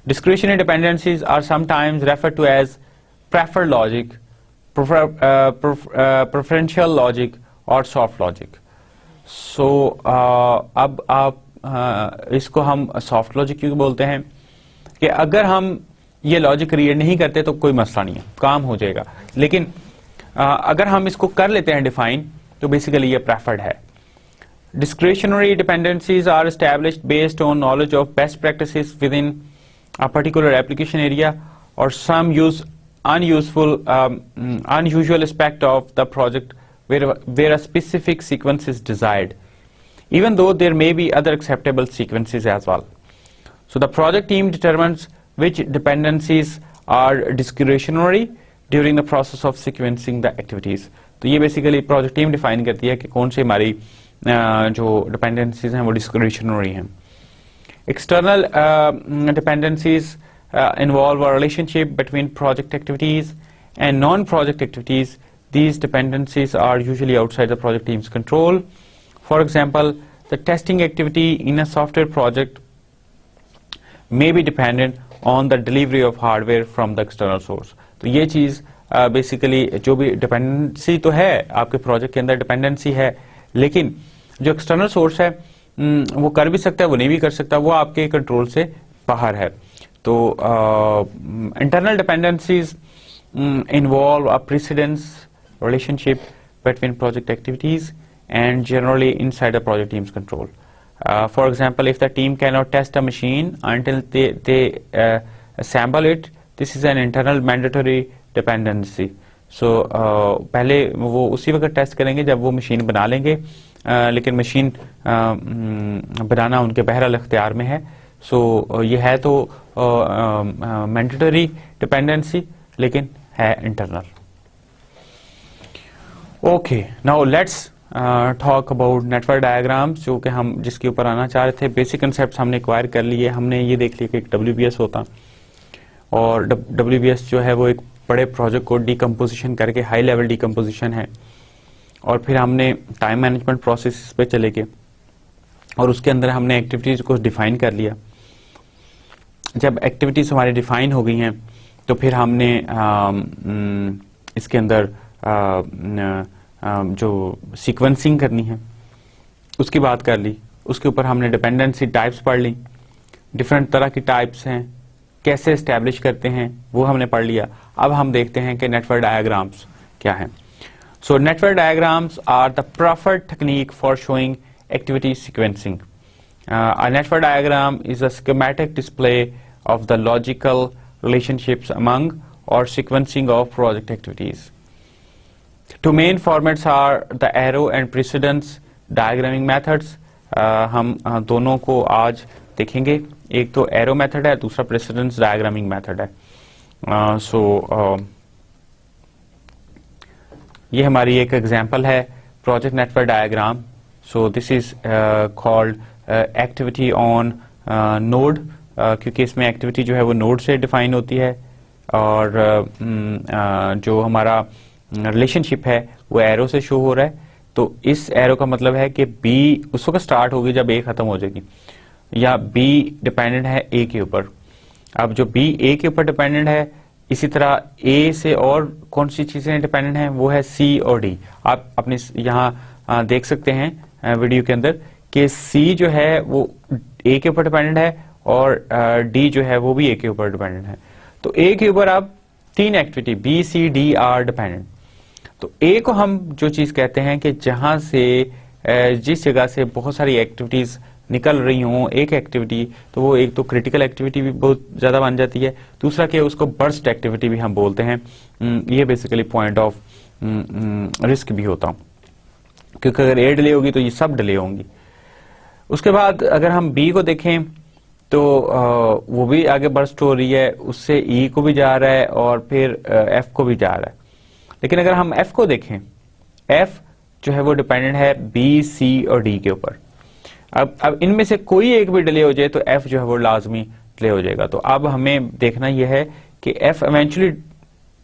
Discretionary dependencies are sometimes referred to as preferred logic, preferential logic और soft logic. So अब आप इसको हम soft logic क्यों बोलते हैं कि अगर हम ये लॉजिक क्रिएट नहीं करते तो कोई मसला नहीं है, काम हो जाएगा, लेकिन अगर हम इसको कर लेते हैं डिफाइन तो बेसिकली ये प्रेफर्ड है. Discretionary dependencies are established based on knowledge of best practices within a particular application area or some unusual aspect of the project where a specific sequence is desired, even though there may be other acceptable sequences as well. So the project team determines which dependencies are discretionary during the process of sequencing the activities. तो ये basically project team define करती है कि कौन सी हमारी जो dependencies हैं वो डिस्क्रिशनरी हैं. External dependencies involve a relationship between project activities and non-project activities. These dependencies are usually outside the project team's control. For example, the testing activity in a software project may be dependent on the delivery of hardware from the external source. तो ये चीज़ basically जो भी dependency तो है आपके project के अंदर dependency है, लेकिन जो एक्सटर्नल सोर्स है वो कर भी सकता है, वो नहीं भी कर सकता, वो आपके कंट्रोल से बाहर है. तो internal dependencies involve a precedence relationship between project activities and generally inside the project team's control. For example, if the team cannot test a machine until they assemble it, this is an internal mandatory dependency. So पहले वो उसी वक्त test करेंगे जब वो machine बना लेंगे, लेकिन मशीन बनाना उनके बहरहाल इख्तियार में है. So ये है तो mandatory dependency लेकिन है internal. Okay, now let's talk about network diagrams, जो कि हम जिसके ऊपर आना चाह रहे थे. बेसिक कंसेप्ट हमने एक्वायर कर लिए. हमने ये देख लिया कि एक WBS होता और WBS जो है वो एक बड़े प्रोजेक्ट को डीकम्पोजिशन करके हाई लेवल डीकम्पोजिशन है, और फिर हमने टाइम मैनेजमेंट प्रोसेस पे चले गए और उसके अंदर हमने एक्टिविटीज को डिफाइन कर लिया. जब एक्टिविटीज हमारी डिफाइन हो गई हैं तो फिर हमने इसके अंदर जो सीक्वेंसिंग करनी है उसकी बात कर ली. उसके ऊपर हमने डिपेंडेंसी टाइप्स पढ़ ली, डिफरेंट तरह की टाइप्स हैं, कैसे एस्टेब्लिश करते हैं वो हमने पढ़ लिया. अब हम देखते हैं कि नेटवर्क डायग्राम्स क्या हैं. So network diagrams are the preferred technique for showing activity sequencing. A network diagram is a schematic display of the logical relationships among और sequencing of project activities. Two main formats are the arrow and precedence diagramming methods. हम दोनों को आज देखेंगे. एक तो arrow method है, दूसरा प्रेसिडेंस डायग्रामिंग मेथड है. ये हमारी एक एग्जांपल है project network diagram. So this is called activity on node, क्योंकि इसमें एक्टिविटी जो है वो नोड से डिफाइन होती है और जो हमारा रिलेशनशिप है वो एरो से शो हो रहा है. तो इस एरो का मतलब है कि बी उस वक्त स्टार्ट होगी जब ए खत्म हो जाएगी, या बी डिपेंडेंट है ए के ऊपर. अब जो बी ए के ऊपर डिपेंडेंट है, इसी तरह ए से और कौन सी चीजें डिपेंडेंट हैं वो है सी और डी. आप अपने यहाँ देख सकते हैं वीडियो के अंदर कि सी जो है वो ए के ऊपर डिपेंडेंट है और डी जो है वो भी ए के ऊपर डिपेंडेंट है. तो ए के ऊपर अब तीन activity B C D are dependent. तो ए को हम जो चीज कहते हैं कि जहां से जिस जगह से बहुत सारी एक्टिविटीज निकल रही हों एक एक्टिविटी, तो वो एक तो क्रिटिकल एक्टिविटी भी बहुत ज्यादा बन जाती है, दूसरा कि उसको बर्स्ट एक्टिविटी भी हम बोलते हैं. ये बेसिकली पॉइंट ऑफ रिस्क भी होता, क्योंकि अगर ए डिले होगी तो ये सब डिले होंगी. उसके बाद अगर हम बी को देखें तो वो भी आगे बर्स्ट हो रही है, उससे ई को भी जा रहा है और फिर एफ को भी जा रहा है. लेकिन अगर हम एफ को देखें, एफ जो है वो डिपेंडेंट है बी सी और डी के ऊपर. अब इनमें से कोई एक भी डिले हो जाए तो एफ जो है वो लाजमी डिले हो जाएगा. तो अब हमें देखना यह है कि एफ इवेंचुअली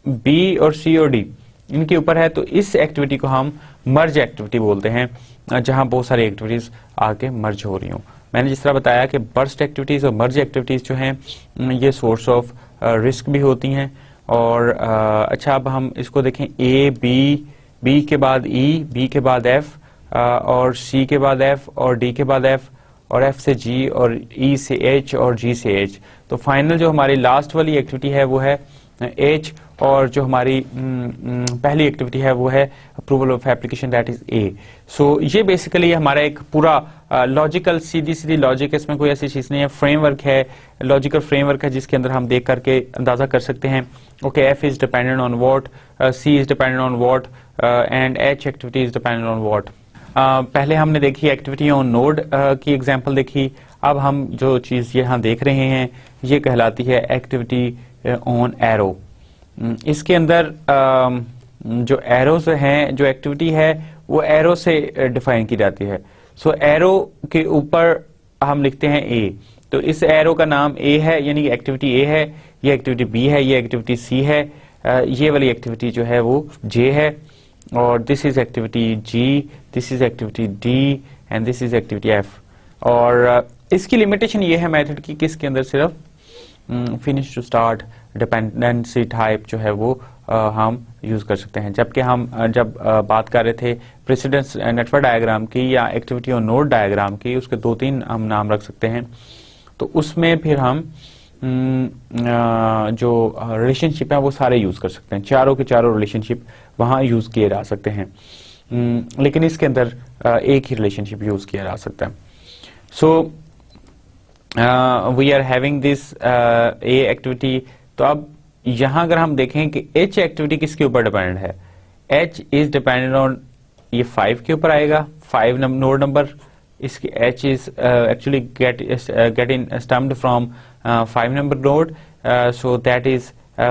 बी और सी और डी इनके ऊपर है, तो इस एक्टिविटी को हम मर्ज एक्टिविटी बोलते हैं, जहां बहुत सारी एक्टिविटीज आके मर्ज हो रही हूँ. मैंने जिस तरह बताया कि बर्स्ट एक्टिविटीज़ और मर्ज एक्टिविटीज़ जो हैं ये सोर्स ऑफ रिस्क भी होती हैं। और अच्छा, अब हम इसको देखें, ए बी, बी के बाद ई, बी के बाद एफ, और सी के बाद एफ, और डी के बाद एफ, और एफ से जी, और ई से एच, और जी से एच। तो फाइनल जो हमारी लास्ट वाली एक्टिविटी है वो है एच, और जो हमारी पहली एक्टिविटी है वो है approval of application, that is A. So ये बेसिकली हमारा एक पूरा लॉजिकल सीधी लॉजिक है, इसमें कोई ऐसी चीज नहीं है, फ्रेमवर्क है, लॉजिकल फ्रेमवर्क है जिसके अंदर हम देख करके अंदाजा कर सकते हैं okay F is dependent on what, C is dependent on what, and H activity is dependent on what. पहले हमने देखी एक्टिविटी ऑन नोड की एग्जांपल देखी। अब हम जो चीज यहाँ देख रहे हैं ये कहलाती है एक्टिविटी ऑन एरो। इसके अंदर जो एरोज हैं, जो एक्टिविटी है वो एरो से डिफाइन की जाती है। सो एरो के ऊपर हम लिखते हैं ए, तो इस एरो का नाम ए है, यानी एक्टिविटी ए है, ये एक्टिविटी बी है, ये एक्टिविटी सी है, ये वाली एक्टिविटी जो है वो जे है, और this is activity G, this is activity D, and this is activity F. और इसकी लिमिटेशन ये है मेथड की कि इसके अंदर सिर्फ finish to start dependency type जो है वो हम यूज कर सकते हैं। जबकि हम जब बात कर रहे थे प्रेसिडेंस नेटवर्क डायग्राम की या एक्टिविटी और नोड डायग्राम की, उसके 2-3 हम नाम रख सकते हैं, तो उसमें फिर हम जो रिलेशनशिप है वो सारे यूज कर सकते हैं, चारों के चारों रिलेशनशिप वहां यूज किए जा सकते हैं, लेकिन इसके अंदर एक ही रिलेशनशिप यूज किया जा सकता है। So we are having this A activity. तो अब यहां अगर हम देखें कि एच एक्टिविटी किसके ऊपर डिपेंडेंट है, एच इज डिपेंडेंट ऑन, ये 5 के ऊपर आएगा, 5 नोड नंबर, इसकी H is actually getting stumped from 5 number node, so that is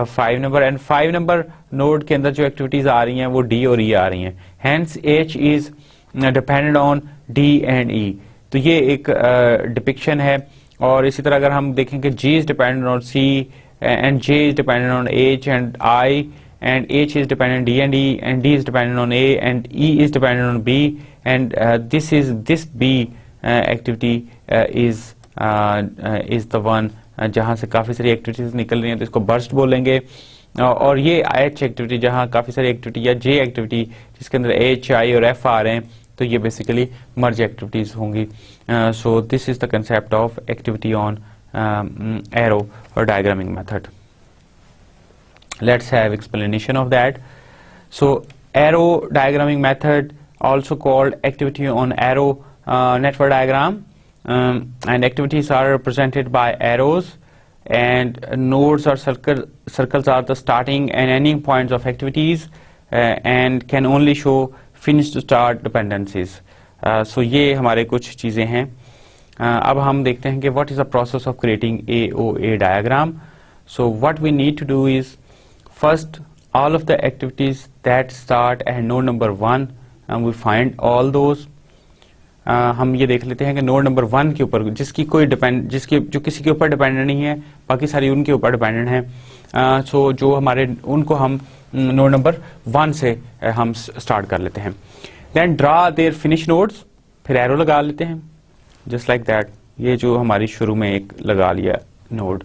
5 number, and 5 number node के अंदर जो एक्टिविटीज आ रही हैं वो डी और ई आ रही हैं, hence H is dependent on D and E. तो ये एक डिपिक्शन है। और इसी तरह अगर हम देखें कि G is dependent on C and J is dependent on H and I, and H is dependent on D and E, and D is dependent on A, and E is dependent on B, and this B activity is the one जहां से काफी सारी activities निकल रही हैं, तो इसको burst बोलेंगे। और ये H एक्टिविटी जहां काफी सारी एक्टिविटी, या J एक्टिविटी जिसके अंदर H, I और F आ रहे हैं, तो ये बेसिकली मर्ज एक्टिविटीज होंगी। So this is the concept of activity on arrow और diagramming method. Let's have explanation of that. So arrow diagramming method, also called activity on arrow network diagram, and activities are represented by arrows, and nodes or circles are the starting and ending points of activities, and can only show finish to start dependencies. So ये हमारे कुछ चीजें हैं। अब हम देखते हैं कि what is the process of creating AOA diagram. So what we need to do is, first all of the activities that start at node number 1, and we find all those. हम ये देख लेते हैं कि नोड नंबर 1 के ऊपर जिसकी जो किसी के ऊपर डिपेंडेंट नहीं है, बाकी सारी उनके ऊपर डिपेंडेंट है। सो जो हमारे उनको हम नोड नंबर 1 से हम स्टार्ट कर लेते हैं। Then draw their finish nodes, फिर एरो लगा लेते हैं जस्ट लाइक दैट। ये जो हमारी शुरू में एक लगा लिया नोड,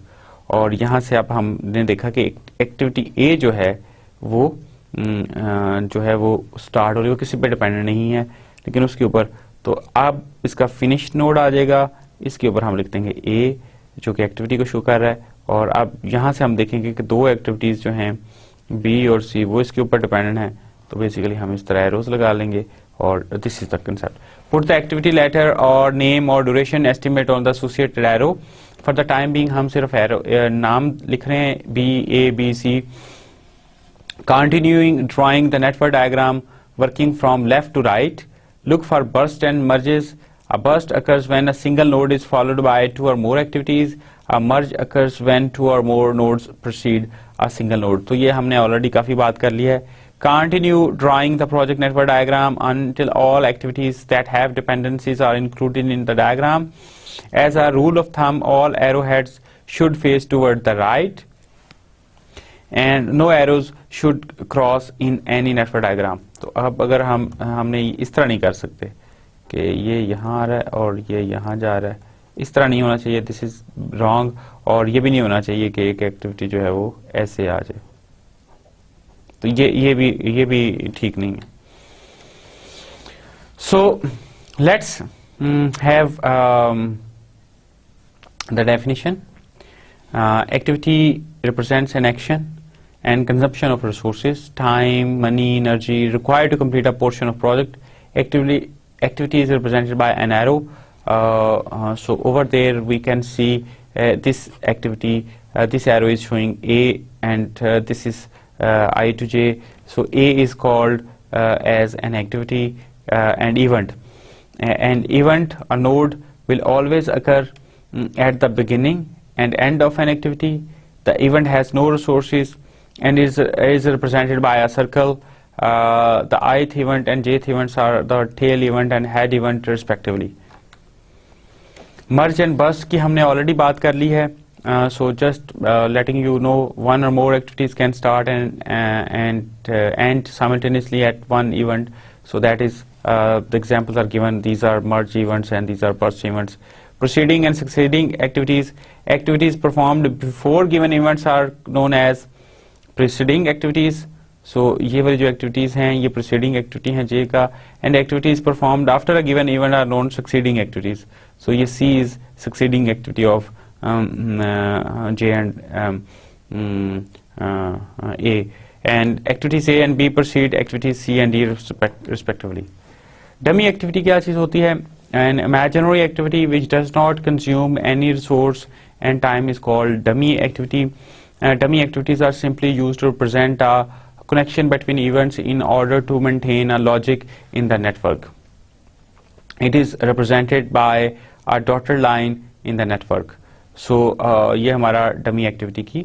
और यहाँ से अब हमने देखा कि एक्टिविटी ए जो है वो जो है वो स्टार्ट हो रही है, वो किसी पे डिपेंडेंट नहीं है, लेकिन उसके ऊपर तो अब इसका फिनिश नोड आ जाएगा, इसके ऊपर हम लिख देंगे ए जो कि एक्टिविटी को शो कर रहा है। और अब यहाँ से हम देखेंगे कि 2 एक्टिविटीज जो हैं बी और सी वो इसके ऊपर डिपेंडेंट है, तो बेसिकली हम इस तरह एरोज लगा लेंगे। और this is the concept. Put the activity letter और नेम और duration estimate on the associated arrow. For the time being हम सिर्फ एरो नाम लिख रहे हैं, B A B C. Continuing drawing the network diagram working from left to right. Look for bursts and merges. A burst occurs when a single node is followed by 2 or more activities. A merge occurs when 2 or more nodes precede a single node. तो ये हमने already काफी बात कर ली है। Continue drawing the project network diagram until all activities that have dependencies are included in the diagram. As a rule of thumb, all arrowheads should face toward the right, and no arrows should cross in any network diagram. तो अब अगर हमने इस तरह नहीं कर सकते कि ये यहाँ आ रहा है और ये यहाँ जा रहा है, इस तरह नहीं होना चाहिए, दिस इज रॉन्ग। और ये भी नहीं होना चाहिए कि एक एक्टिविटी जो है वो ऐसे आ जाए, तो ये भी ठीक नहीं है। So let's have the definition. Activity represents an action and consumption of resources, time, money, energy required to complete a portion of project. Activity is represented by an arrow. So over there we can see this activity. This arrow is showing A, and this is I to J. So A is called as an activity and event. An event, a node, will always occur at the beginning and end of an activity. The event has no resources and is represented by a circle. The ith event and jth events are the tail event and head event respectively. Merge and burst की हमने already बात कर ली है. So just letting you know, one or more activities can start and end simultaneously at one event. So that is the examples are given. These are merge events and these are burst events. Preceding and succeeding activities performed before given events are known as preceding activities. So ये वाली जो activities हैं ये preceding activity हैं J का, and activities performed after a given event are known succeeding activities. So ये C is succeeding activity of J and A, and activities A and B precede activities C and D respectively. Dummy activity क्या चीज़ होती है? An imaginary activity which does not consume any resource and time is called dummy activity. Dummy activities are simply used to represent a connection between events in order to maintain a logic in the network. It is represented by a dotted line in the network. So ये हमारा dummy activity की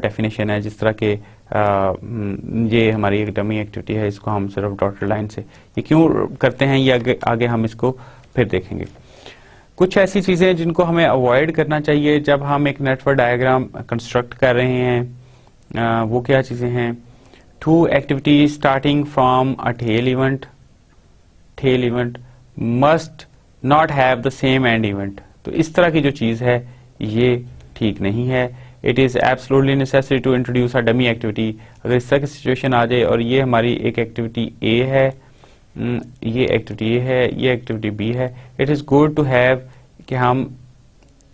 definition है, जिस तरह के ये हमारी एक डमी एक्टिविटी है, इसको हम सिर्फ डॉटेड लाइन से ये क्यों करते हैं ये आगे हम इसको फिर देखेंगे। कुछ ऐसी चीज़ें जिनको हमें अवॉइड करना चाहिए जब हम एक नेटवर्क डायग्राम कंस्ट्रक्ट कर रहे हैं, वो क्या चीज़ें हैं? Two activities starting from a tail event must not have the same end event. तो इस तरह की जो चीज़ है ये ठीक नहीं है। It is absolutely necessary to introduce a dummy activity. अगर इस तरह की सिचुएशन आ जाए और ये हमारी एक एक्टिविटी ए है, ये एक्टिविटी ए है, ये एक्टिविटी बी है, इट इज़ गुड टू हैव कि हम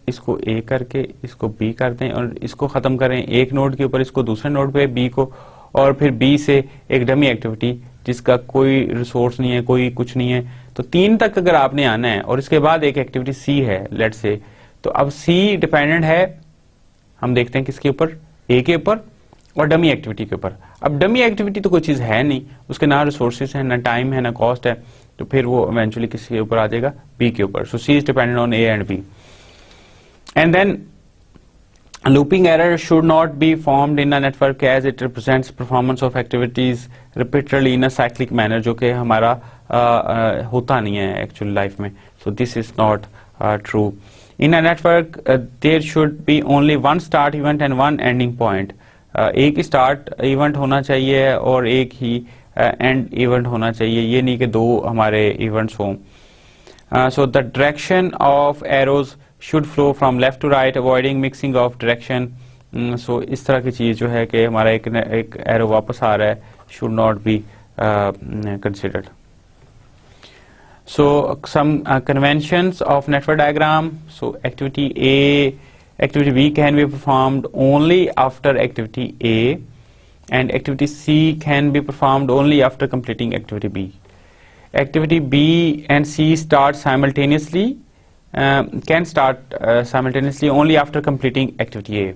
इसको ए करके इसको बी कर दें और इसको ख़त्म करें एक नोड के ऊपर, इसको दूसरे नोड पे बी को, और फिर बी से एक डमी एक्टिविटी जिसका कोई रिसोर्स नहीं है, कोई कुछ नहीं है। तो 3 तक अगर आपने आना है और इसके बाद एक एक्टिविटी सी है लेट से, तो अब सी डिपेंडेंट है, हम देखते हैं किसके ऊपर? ए के ऊपर और डमी एक्टिविटी के ऊपर। अब डमी एक्टिविटी तो कोई चीज़ है नहीं, उसके ना रिसोर्सेज है, ना टाइम है, ना कॉस्ट है, तो फिर वो इवेंचुअली किसके ऊपर आ जाएगा? बी के ऊपर। So C is dependent on A and B. And then looping error should not be formed in a network as it represents performance of activities repeatedly in a cyclic manner, जो कि हमारा होता नहीं है actual life में। So this is not true. In a network there should be only one start event and one ending point. एक ही start event होना चाहिए और एक ही एंड इवेंट होना चाहिए, ये नहीं कि 2 हमारे इवेंट्स हों। So the direction of arrows should flow from left to right, avoiding mixing of direction. So इस तरह की चीज़ जो है कि हमारा एक एरो वापस आ रहा है, should not be considered. So some conventions of network diagram. So activity B can be performed only after activity A, and activity C can be performed only after completing activity B. Activity B and C start simultaneously. Can start simultaneously only after completing activity A,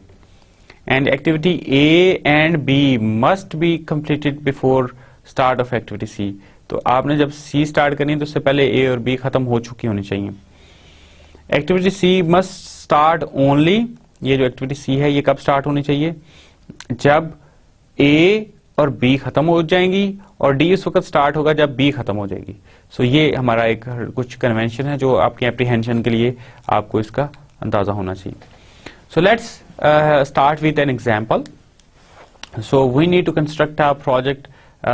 and activity A and B must be completed before start of activity C. तो आपने जब C start करनी है तो उससे पहले A और B खत्म हो चुकी होनी चाहिए। Activity C must start only, ये जो एक्टिविटी C है ये कब स्टार्ट होनी चाहिए? जब A और B खत्म हो जाएंगी, और D उस वक्त स्टार्ट होगा जब B खत्म हो जाएगी। सो ये हमारा एक कुछ कन्वेंशन है जो आपके एप्रीहेंशन के लिए आपको इसका अंदाजा होना चाहिए। So let's start with an example. So we need to construct a project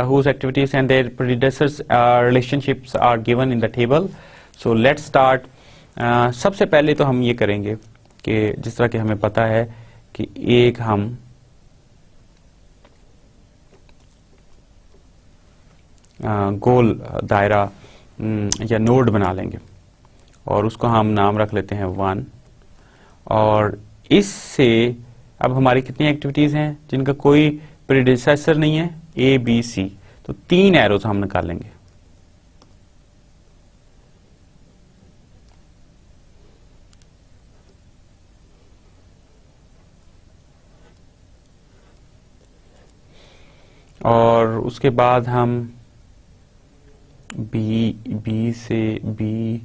whose activities and their predecessors relationships are given in the table. So let's start सबसे पहले तो हम ये करेंगे कि जिस तरह कि हमें पता है कि एक हम गोल दायरा या नोड बना लेंगे और उसको हम नाम रख लेते हैं 1। और इससे अब हमारी कितनी एक्टिविटीज हैं जिनका कोई प्रीडिसेसर नहीं है, ए बी सी, तो 3 एरोज हम निकालेंगे। और उसके बाद हम बी से बी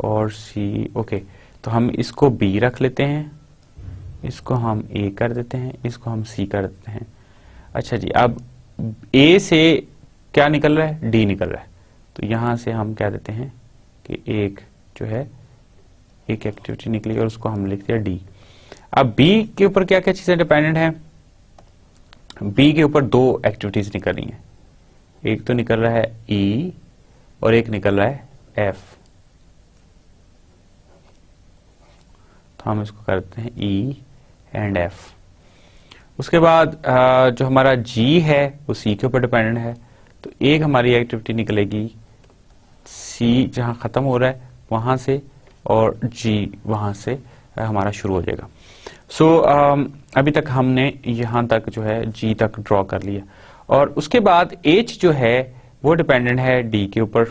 और सी, ओके, तो हम इसको बी रख लेते हैं, इसको हम ए कर देते हैं, इसको हम सी कर देते हैं। अच्छा जी, अब ए से क्या निकल रहा है, डी निकल रहा है, तो यहां से हम कह देते हैं कि एक जो है एक एक्टिविटी निकली और उसको हम लिख दिया डी। अब बी के ऊपर क्या क्या चीजें डिपेंडेंट हैं, बी के ऊपर 2 एक्टिविटीज निकल रही हैं, एक तो निकल रहा है ई और एक निकल रहा है एफ, तो हम इसको करते हैं ई एंड एफ। उसके बाद जो हमारा जी है वो सी के ऊपर डिपेंडेंट है, तो एक हमारी एक्टिविटी निकलेगी सी जहां खत्म हो रहा है वहां से और जी वहां से हमारा शुरू हो जाएगा। सो अभी तक हमने यहां तक जो है जी तक ड्रॉ कर लिया और उसके बाद एच जो है वो डिपेंडेंट है डी के ऊपर,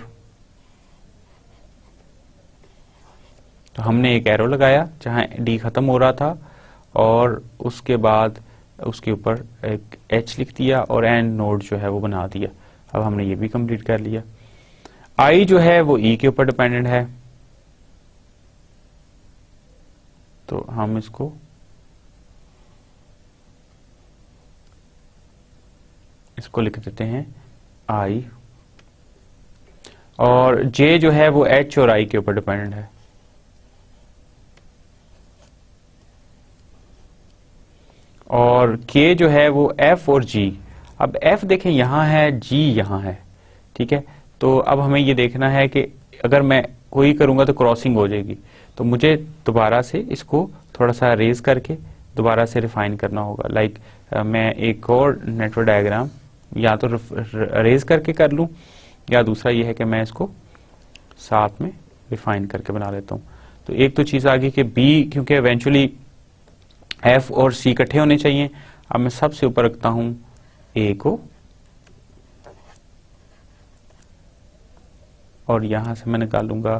तो हमने एक एरो लगाया जहां डी खत्म हो रहा था और उसके बाद उसके ऊपर एक एच लिख दिया और एंड नोड जो है वो बना दिया। अब हमने ये भी कंप्लीट कर लिया। आई जो है वो ई के ऊपर डिपेंडेंट है, तो हम इसको लिख देते हैं आई, और जे जो है वो एच और आई के ऊपर डिपेंडेंट है, और के जो है वो एफ और जी। अब एफ देखें यहां है, जी यहां है, ठीक है, तो अब हमें ये देखना है कि अगर मैं कोई करूंगा तो क्रॉसिंग हो जाएगी, तो मुझे दोबारा से इसको थोड़ा सा रेज करके दोबारा से रिफाइन करना होगा। लाइक मैं एक और नेटवर्क डायग्राम या तो रेज करके कर लूं या दूसरा ये है कि मैं इसको साथ में रिफाइन करके बना लेता हूं। तो एक तो चीज आ गई कि बी, क्योंकि इवेंचुअली एफ और सी इकट्ठे होने चाहिए। अब मैं सबसे ऊपर रखता हूं ए को और यहां से मैं निकालूंगा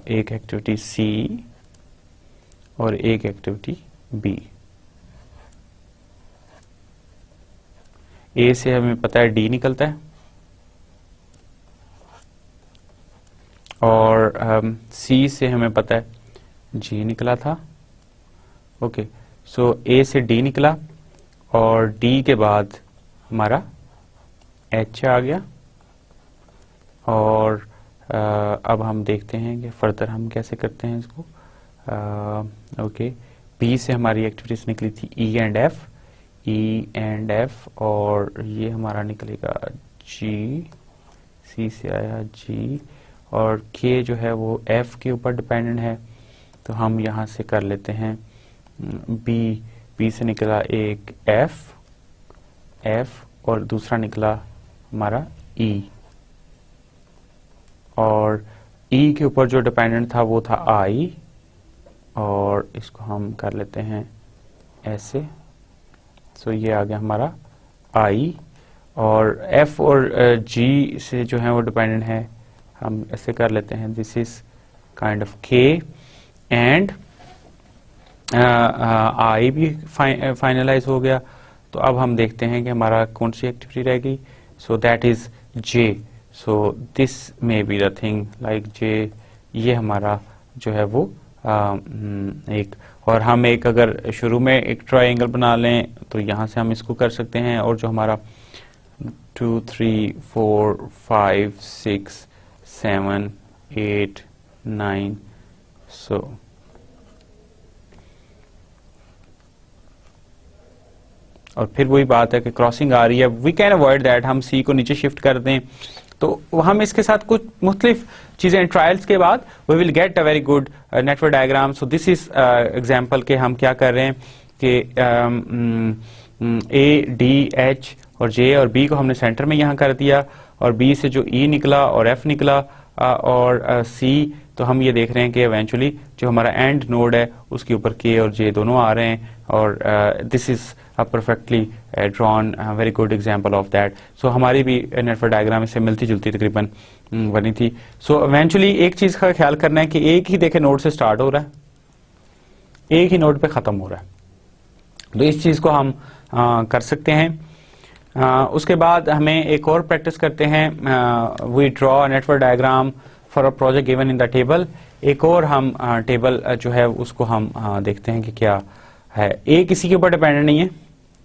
एक एक्टिविटी सी और एक एक्टिविटी बी। ए से हमें पता है डी निकलता है और सी से हमें पता है जी निकला था। ओके, सो ए से डी निकला और डी के बाद हमारा एच आ गया और अब हम देखते हैं कि फर्दर हम कैसे करते हैं इसको। ओके, बी से हमारी एक्टिविटीज निकली थी ई एंड एफ और ये हमारा निकलेगा जी, सी से आया जी और के जो है वो एफ के ऊपर डिपेंडेंट है, तो हम यहां से कर लेते हैं बी से निकला एक एफ और दूसरा निकला हमारा ई, और ई के ऊपर जो डिपेंडेंट था वो था आई और इसको हम कर लेते हैं ऐसे। सो ये आ गया हमारा आई, और एफ और जी से जो है वो डिपेंडेंट है, हम ऐसे कर लेते हैं दिस इज काइंड ऑफ के एंड आई भी फाइनलाइज हो गया। तो अब हम देखते हैं कि हमारा कौन सी एक्टिविटी रह गई, so that is J. So this may be the thing like J, ये हमारा जो है वो एक, और हम एक अगर शुरू में एक ट्रायंगल बना लें तो यहां से हम इसको कर सकते हैं, और जो हमारा 2 3 4 5 6 7 8 9, सो और फिर वही बात है कि क्रॉसिंग आ रही है, वी कैन अवॉइड दैट, हम सी को नीचे शिफ्ट कर दें तो हम इसके साथ कुछ मुख्तलिफ चीजें ट्रायल्स के बाद we will get a very good network diagram. So this is example के हम क्या कर रहे हैं कि ए डी एच और जे और बी को हमने सेंटर में यहाँ कर दिया, और बी से जो ई निकला और एफ निकला और सी, तो हम ये देख रहे हैं कि इवेंचुअली जो हमारा एंड नोड है उसके ऊपर के और जे दोनों आ रहे हैं, और this is a perfectly drawn very good example of that. So हमारी भी नेटवर्क डायग्राम इससे मिलती जुलती तकरीबन बनी थी. सो इवेंचुअली एक चीज का ख्याल करना है कि एक ही देखे नोड से स्टार्ट हो रहा है, एक ही नोड पे खत्म हो रहा है, तो इस चीज को हम कर सकते हैं. उसके बाद हमें एक और प्रैक्टिस करते हैं, we draw network diagram for a project given in the table. एक और हम टेबल जो है उसको हम देखते हैं कि क्या है. ए किसी के ऊपर डिपेंडेंट नहीं है,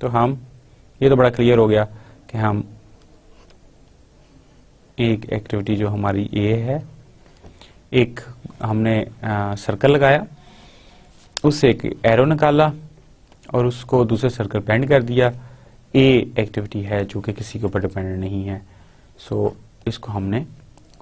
तो हम ये तो बड़ा क्लियर हो गया कि हम एक एक्टिविटी जो हमारी ए है, एक हमने सर्कल लगाया, उससे एक एरो निकाला और उसको दूसरे सर्कल पे एंड कर दिया. ए एक्टिविटी है जो कि किसी के ऊपर डिपेंडेंट नहीं है, सो इसको हमने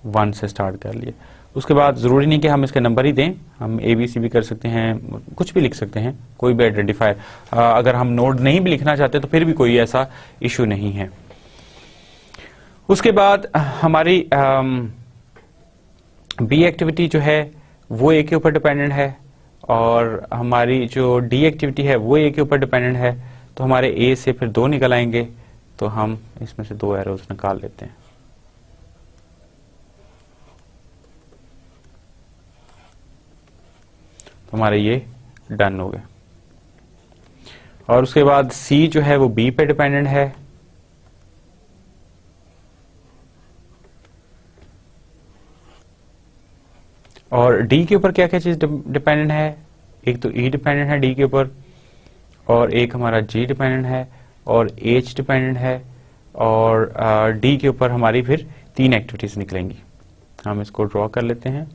1 से स्टार्ट कर लिया. उसके बाद जरूरी नहीं कि हम इसके नंबर ही दें, हम ए बी सी भी कर सकते हैं, कुछ भी लिख सकते हैं, कोई भी आइडेंटिफायर. अगर हम नोड नहीं भी लिखना चाहते तो फिर भी कोई ऐसा इशू नहीं है. उसके बाद हमारी बी एक्टिविटी जो है वो ए के ऊपर डिपेंडेंट है, और हमारी जो डी एक्टिविटी है वो ए के ऊपर डिपेंडेंट है. तो हमारे ए से फिर 2 निकल आएंगे, तो हम इसमें से 2 एरोज निकाल लेते हैं. तो हमारे ये डन हो गए. और उसके बाद सी जो है वो बी पे डिपेंडेंट है, और डी के ऊपर क्या क्या चीज डिपेंडेंट है. एक तो ई डिपेंडेंट है डी के ऊपर, और एक हमारा जी डिपेंडेंट है, और एच डिपेंडेंट है, और डी के ऊपर हमारी फिर 3 एक्टिविटीज निकलेंगी. हम इसको ड्रॉ कर लेते हैं.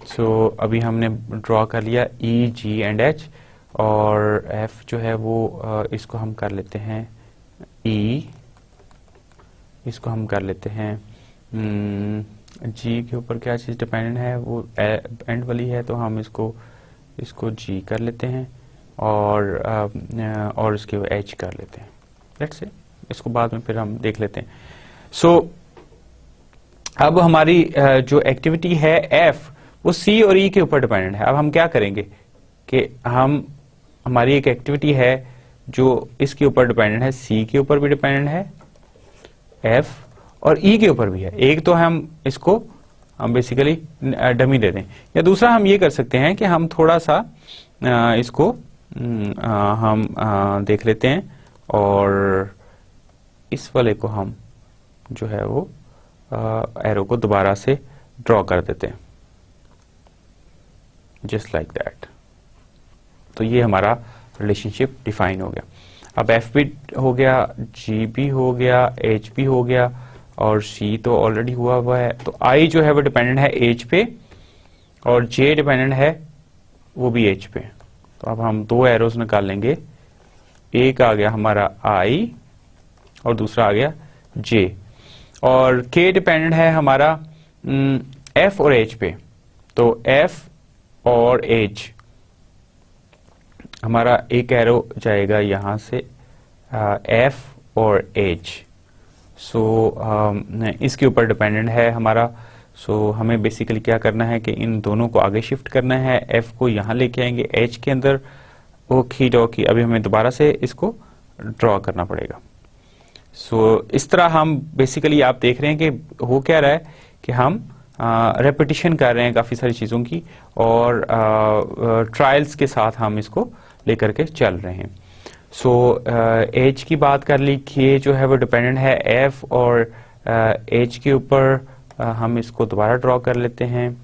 सो अभी हमने ड्रॉ कर लिया ई जी एंड एच, और एफ जो है वो इसको हम कर लेते हैं ई, इसको हम कर लेते हैं जी के ऊपर क्या चीज डिपेंडेंट है, वो एंड वाली है, तो हम इसको जी कर लेते हैं, और इसके एच कर लेते हैं. लेट्स से इसको बाद में फिर हम देख लेते हैं. सो अब हमारी जो एक्टिविटी है एफ वो सी और ई के ऊपर डिपेंडेंट है. अब हम क्या करेंगे कि हमारी एक एक्टिविटी है जो इसके ऊपर डिपेंडेंट है, सी के ऊपर भी डिपेंडेंट है, एफ और ई के ऊपर भी है. एक तो हम इसको बेसिकली डमी दे दें, या दूसरा हम ये कर सकते हैं कि हम थोड़ा सा इसको हम देख लेते हैं, और इस वाले को हम जो है वो एरो को दोबारा से ड्रॉ कर देते हैं, जस्ट लाइक दैट. तो ये हमारा रिलेशनशिप डिफाइन हो गया. अब एफ भी हो गया, जी भी हो गया, एच भी हो गया, और सी तो ऑलरेडी हुआ हुआ है. तो आई जो है वो डिपेंडेंट है एच पे, और जे डिपेंडेंट है वो भी एच पे. तो अब हम 2 एरोज निकाल लेंगे. एक आ गया हमारा आई और दूसरा आ गया जे, और के डिपेंडेंट है हमारा एफ और एच पे. तो एफ और एच हमारा एक एरो जाएगा यहां से एफ और एच. सो इसके ऊपर डिपेंडेंट है हमारा. सो हमें बेसिकली क्या करना है कि इन दोनों को आगे शिफ्ट करना है. एफ को यहां लेके आएंगे एच के अंदर. ओके डॉकी, अभी हमें दोबारा से इसको ड्रॉ करना पड़ेगा. सो इस तरह हम बेसिकली आप देख रहे हैं कि हो क्या रहा है कि हम रेपिटिशन कर रहे हैं काफी सारी चीजों की, और ट्रायल्स के साथ हम इसको लेकर के चल रहे हैं. सो एच की बात कर ली, के जो है वो डिपेंडेंट है एफ और एच के ऊपर. हम इसको दोबारा ड्रॉ कर लेते हैं,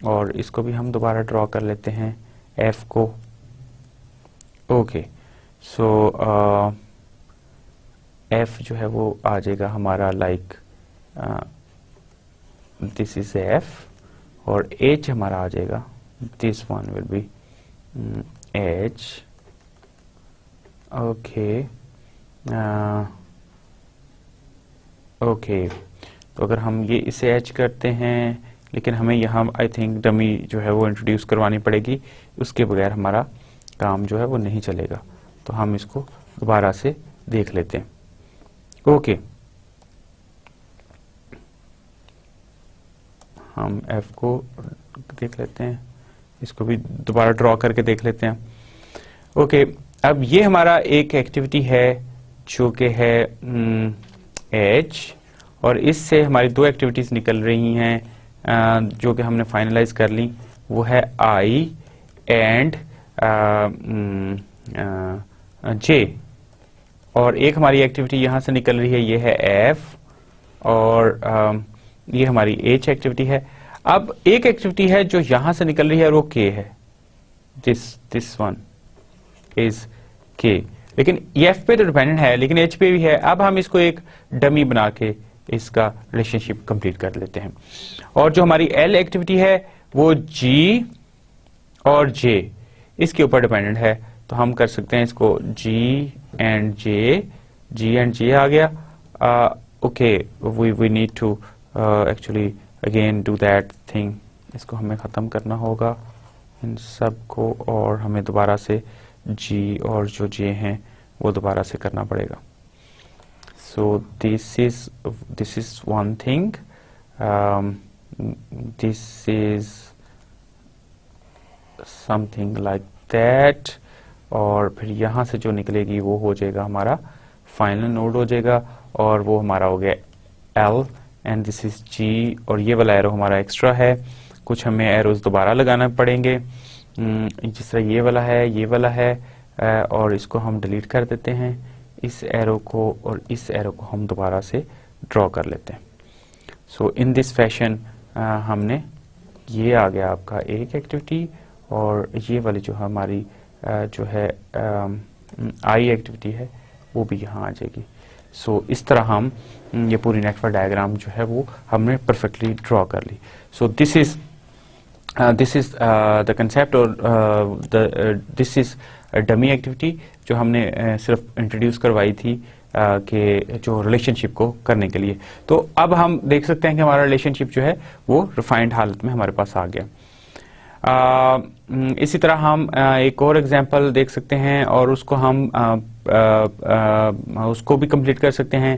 और इसको भी हम दोबारा ड्रॉ कर लेते हैं एफ को. ओके, सो एफ जो है वो आ जाएगा हमारा लाइक दिस इज एफ, और एच हमारा आ जाएगा this one will be H, okay okay, तो अगर हम ये इसे एच करते हैं, लेकिन हमें यहाँ आई थिंक डमी जो है वो इंट्रोड्यूस करवानी पड़ेगी, उसके बगैर हमारा काम जो है वो नहीं चलेगा। तो हम इसको दोबारा से देख लेते हैं। ओके, हम f को देख लेते हैं, इसको भी दोबारा ड्रॉ करके देख लेते हैं। ओके, अब ये हमारा एक एक्टिविटी है जो कि है h, और इससे हमारी दो एक्टिविटीज निकल रही हैं जो कि हमने फाइनलाइज कर ली। वो है i एंड j, और एक हमारी एक्टिविटी यहां से निकल रही है, ये है f, और ये हमारी h एक्टिविटी है। अब एक एक्टिविटी है जो यहां से निकल रही है और वो k है, दिस वन इज k, लेकिन ये f पे तो डिपेंडेंट है लेकिन h पे भी है। अब हम इसको एक डमी बना के इसका रिलेशनशिप कंप्लीट कर लेते हैं, और जो हमारी l एक्टिविटी है वो g और j इसके ऊपर डिपेंडेंट है। तो हम कर सकते हैं इसको g एंड j आ गया। Okay, we need to actually again do that thing, इसको हमें ख़त्म करना होगा इन सब को, और हमें दोबारा से g और जो j हैं वो दोबारा से करना पड़ेगा। सो this is one thing, this is something like that, और फिर यहाँ से जो निकलेगी वो हो जाएगा हमारा फाइनल नोड हो जाएगा, और वो हमारा हो गया L and this is G, और ये वाला एरो हमारा एक्स्ट्रा है, कुछ हमें एरोज दोबारा लगाना पड़ेंगे, जिस तरह ये वाला है, और इसको हम डिलीट कर देते हैं, इस एरो को और इस एरो को हम दोबारा से ड्रॉ कर लेते हैं। सो इन दिस फैशन हमने, ये आ गया आपका एक एक्टिविटी, और ये वाली जो हमारी जो है आई एक्टिविटी है वो भी यहाँ आ जाएगी। सो इस तरह हम ये पूरी नेटवर्क डायग्राम जो है वो हमने परफेक्टली ड्रॉ कर ली। So this is the concept, और दिस इज डमी एक्टिविटी जो हमने सिर्फ इंट्रोड्यूस करवाई थी कि जो रिलेशनशिप को करने के लिए। तो अब हम देख सकते हैं कि हमारा रिलेशनशिप जो है वो रिफाइंड हालत में हमारे पास आ गया। इसी तरह हम एक और एग्जांपल देख सकते हैं, और उसको हम उसको भी कंप्लीट कर सकते हैं,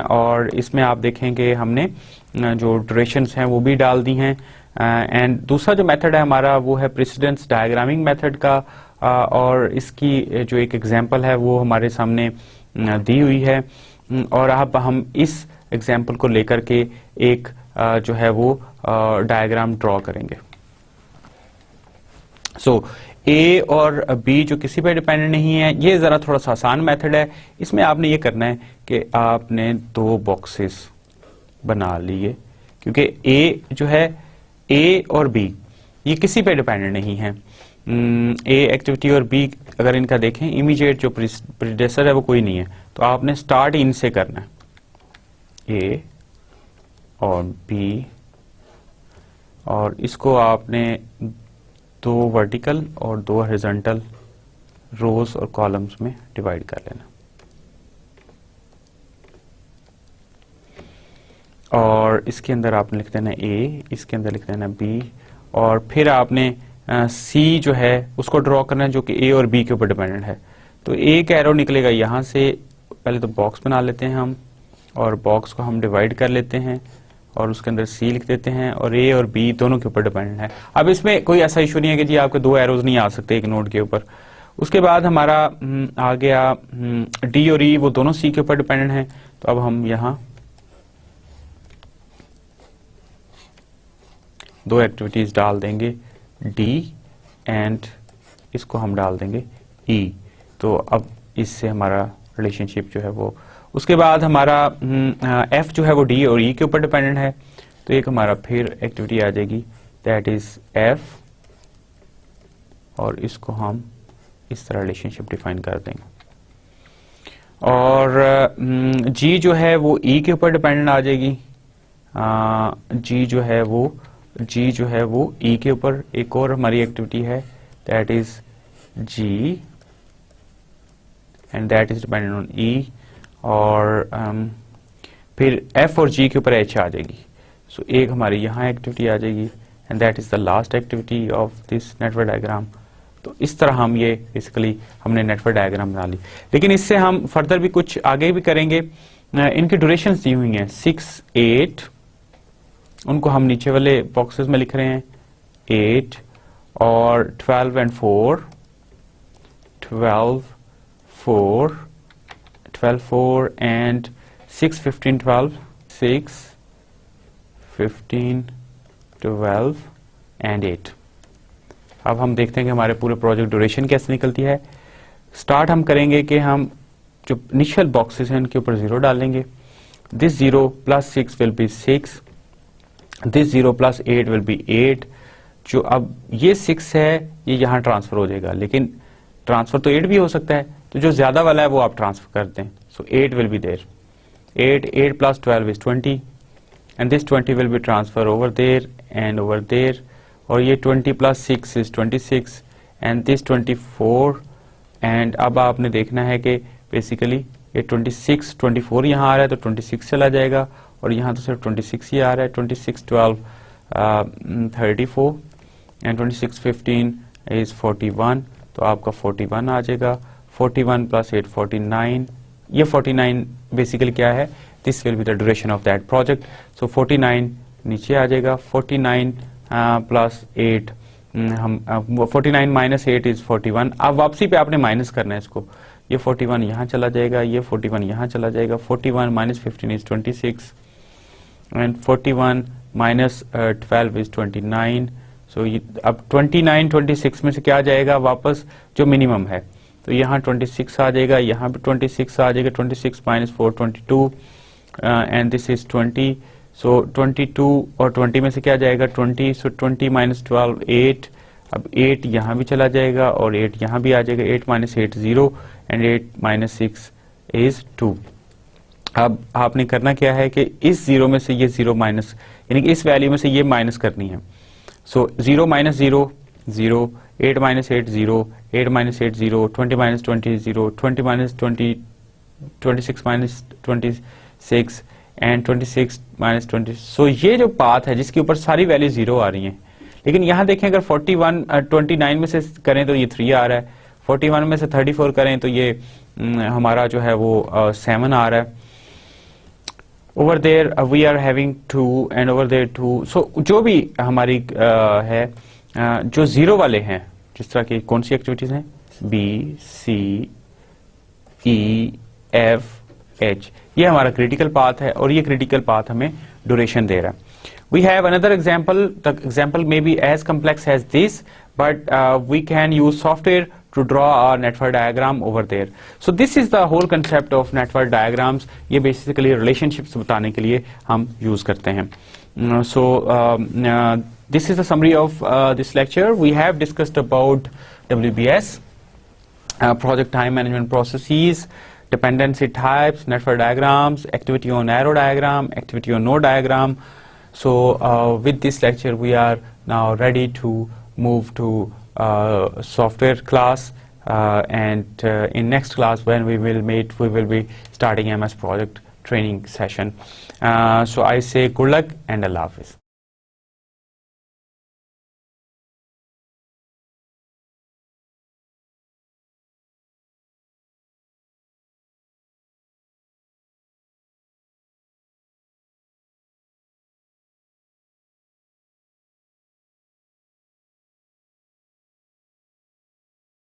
और इसमें आप देखेंगे हमने जो ड्यूरेशंस हैं वो भी डाल दी हैं। एंड दूसरा जो मेथड है हमारा वो है प्रेसिडेंस डायग्रामिंग मेथड का, और इसकी जो एक एग्जांपल है वो हमारे सामने दी हुई है, और अब हम इस एग्जांपल को लेकर के एक जो है वो डायग्राम ड्रॉ करेंगे। सो A और B जो किसी पे डिपेंडेंट नहीं है, ये जरा थोड़ा सा आसान मेथड है। इसमें आपने ये करना है कि आपने दो बॉक्सेस बना लिए, क्योंकि A जो है, A और B ये किसी पे डिपेंडेंट नहीं है। A एक्टिविटी और B अगर इनका देखें, इमीडिएट जो प्रीडेसेसर है वो कोई नहीं है, तो आपने स्टार्ट इन से करना है, A और B, और इसको आपने दो वर्टिकल और दो हॉरिजॉन्टल रोज और कॉलम्स में डिवाइड कर लेना, और इसके अंदर आपने लिख देना A, इसके अंदर लिख देना B, और फिर आपने C जो है उसको ड्रॉ करना है जो कि A और B के ऊपर डिपेंडेंट है। तो एक एरो निकलेगा यहाँ से, पहले तो बॉक्स बना लेते हैं हम, और बॉक्स को हम डिवाइड कर लेते हैं, और उसके अंदर C लिख देते हैं, और A और B दोनों के ऊपर डिपेंडेंट है। अब इसमें कोई ऐसा इशू नहीं है कि जी आपके दो एरोज नहीं आ सकते एक नोड के ऊपर। उसके बाद हमारा आ गया D और E, वो दोनों C के ऊपर डिपेंडेंट हैं। तो अब हम यहाँ दो एक्टिविटीज डाल देंगे, D एंड इसको हम डाल देंगे E। तो अब इससे हमारा रिलेशनशिप जो है वो, उसके बाद हमारा F जो है वो D और E के ऊपर डिपेंडेंट है। तो एक हमारा फिर एक्टिविटी आ जाएगी, दैट इज F, और इसको हम इस तरह रिलेशनशिप डिफाइन कर देंगे। और G जो है वो E के ऊपर डिपेंडेंट आ जाएगी, G जो है वो E के ऊपर। एक और हमारी एक्टिविटी है, that is G and that is dependent on E, और फिर F और G के ऊपर H आ जाएगी. So एक हमारी यहाँ एक्टिविटी आ जाएगी and that is the last activity of this network diagram. तो इस तरह हम ये बेसिकली हमने नेटवर्क डायग्राम बना ली. लेकिन इससे हम फर्दर भी कुछ आगे भी करेंगे. इनकी ड्यूरेशंस दी हुई हैं 6, 8, उनको हम नीचे वाले बॉक्सेस में लिख रहे हैं 8 और 12 and 4, 12, 4, 12, 4 and 6, 15, 12, 6, 15, 12 and 8. अब हम देखते हैं कि हमारे पूरे प्रोजेक्ट ड्यूरेशन कैसे निकलती है. स्टार्ट हम करेंगे कि हम जो इनिशियल बॉक्सेस हैं उनके ऊपर 0 डालेंगे. This 0 plus 6 will be 6, this 0 plus 8 will B 8. जो अब ये 6 है ये यहाँ ट्रांसफर हो जाएगा, लेकिन ट्रांसफर तो 8 भी हो सकता है, तो जो ज्यादा वाला है वो आप ट्रांसफर कर दें. So 8 will be there. 8 plus 12 is 20 and this 20 will be transfer over there and over there. और ये 20 प्लस 6 इज 26 एंड दिस 24. एंड अब आपने देखना है कि बेसिकली ये 26, 24 यहाँ आ रहा है तो 26 चला जाएगा, और यहाँ तो सिर्फ 26 ही आ रहा है. 26, 12, 34 एंड 26, 15 इज 41, तो आपका 41 आ जाएगा. 41 प्लस 8, 49. ये 49 बेसिकली क्या है, this will be the duration of that project. So 49 नीचे आ जाएगा. 49 प्लस 8, हम 49 माइनस 8 इज 41. अब वापसी पे आपने माइनस करना है इसको. ये 41 यहाँ चला जाएगा, ये 41 यहाँ चला जाएगा. 41 minus 15 is 26 and 41 minus 12 is 29. सो अब 29 26 में से क्या आ जाएगा वापस, जो मिनिमम है, तो यहाँ 26 आ जाएगा, यहाँ भी 26 आ जाएगा. 26 माइनस 4, 22 एंड दिस इज 20. सो 22 और 20 में से क्या जाएगा 20. सो 20 माइनस 12, 8. अब 8 यहाँ भी चला जाएगा और 8 यहाँ भी आ जाएगा. 8 माइनस 8 0 एंड 8 माइनस 6 इज 2. अब आपने करना क्या है कि इस 0 में से ये 0 माइनस, यानी कि इस वैल्यू में से ये माइनस करनी है. सो 0 minus 0 0, 8 minus 8 0, 8 minus 8 0, 20 minus 20 0, 20 minus 20, 26 minus 26 and 26 minus 20. सो ये जो पाथ है जिसके ऊपर सारी वैल्यू 0 आ रही हैं, लेकिन यहाँ देखें अगर 29 में से करें तो ये 3 आ रहा है. 41 में से 34 करें तो ये हमारा जो है वो 7 आ रहा है. Over there we are having 2 and over there 2. So जो भी हमारी है जो 0 वाले हैं, जिस तरह की कौन सी एक्टिविटीज हैं, बी, सी, ई, एफ, एच, ये हमारा क्रिटिकल पाथ है और ये क्रिटिकल पाथ हमें ड्यूरेशन दे रहा है. We have another example. The example may be as complex as this, but we can use software to draw our network diagram over there. So this is the whole concept of network diagrams. ये basically relationships बताने के लिए हम use करते हैं. This is the summary of this lecture. We have discussed about WBS, project time management processes, dependency types, network diagrams, activity on arrow diagram, activity on node diagram. So with this lecture we are now ready to move to software class, and in next class when we will meet we will be starting MS project training session. So I say good luck and Allah Hafiz.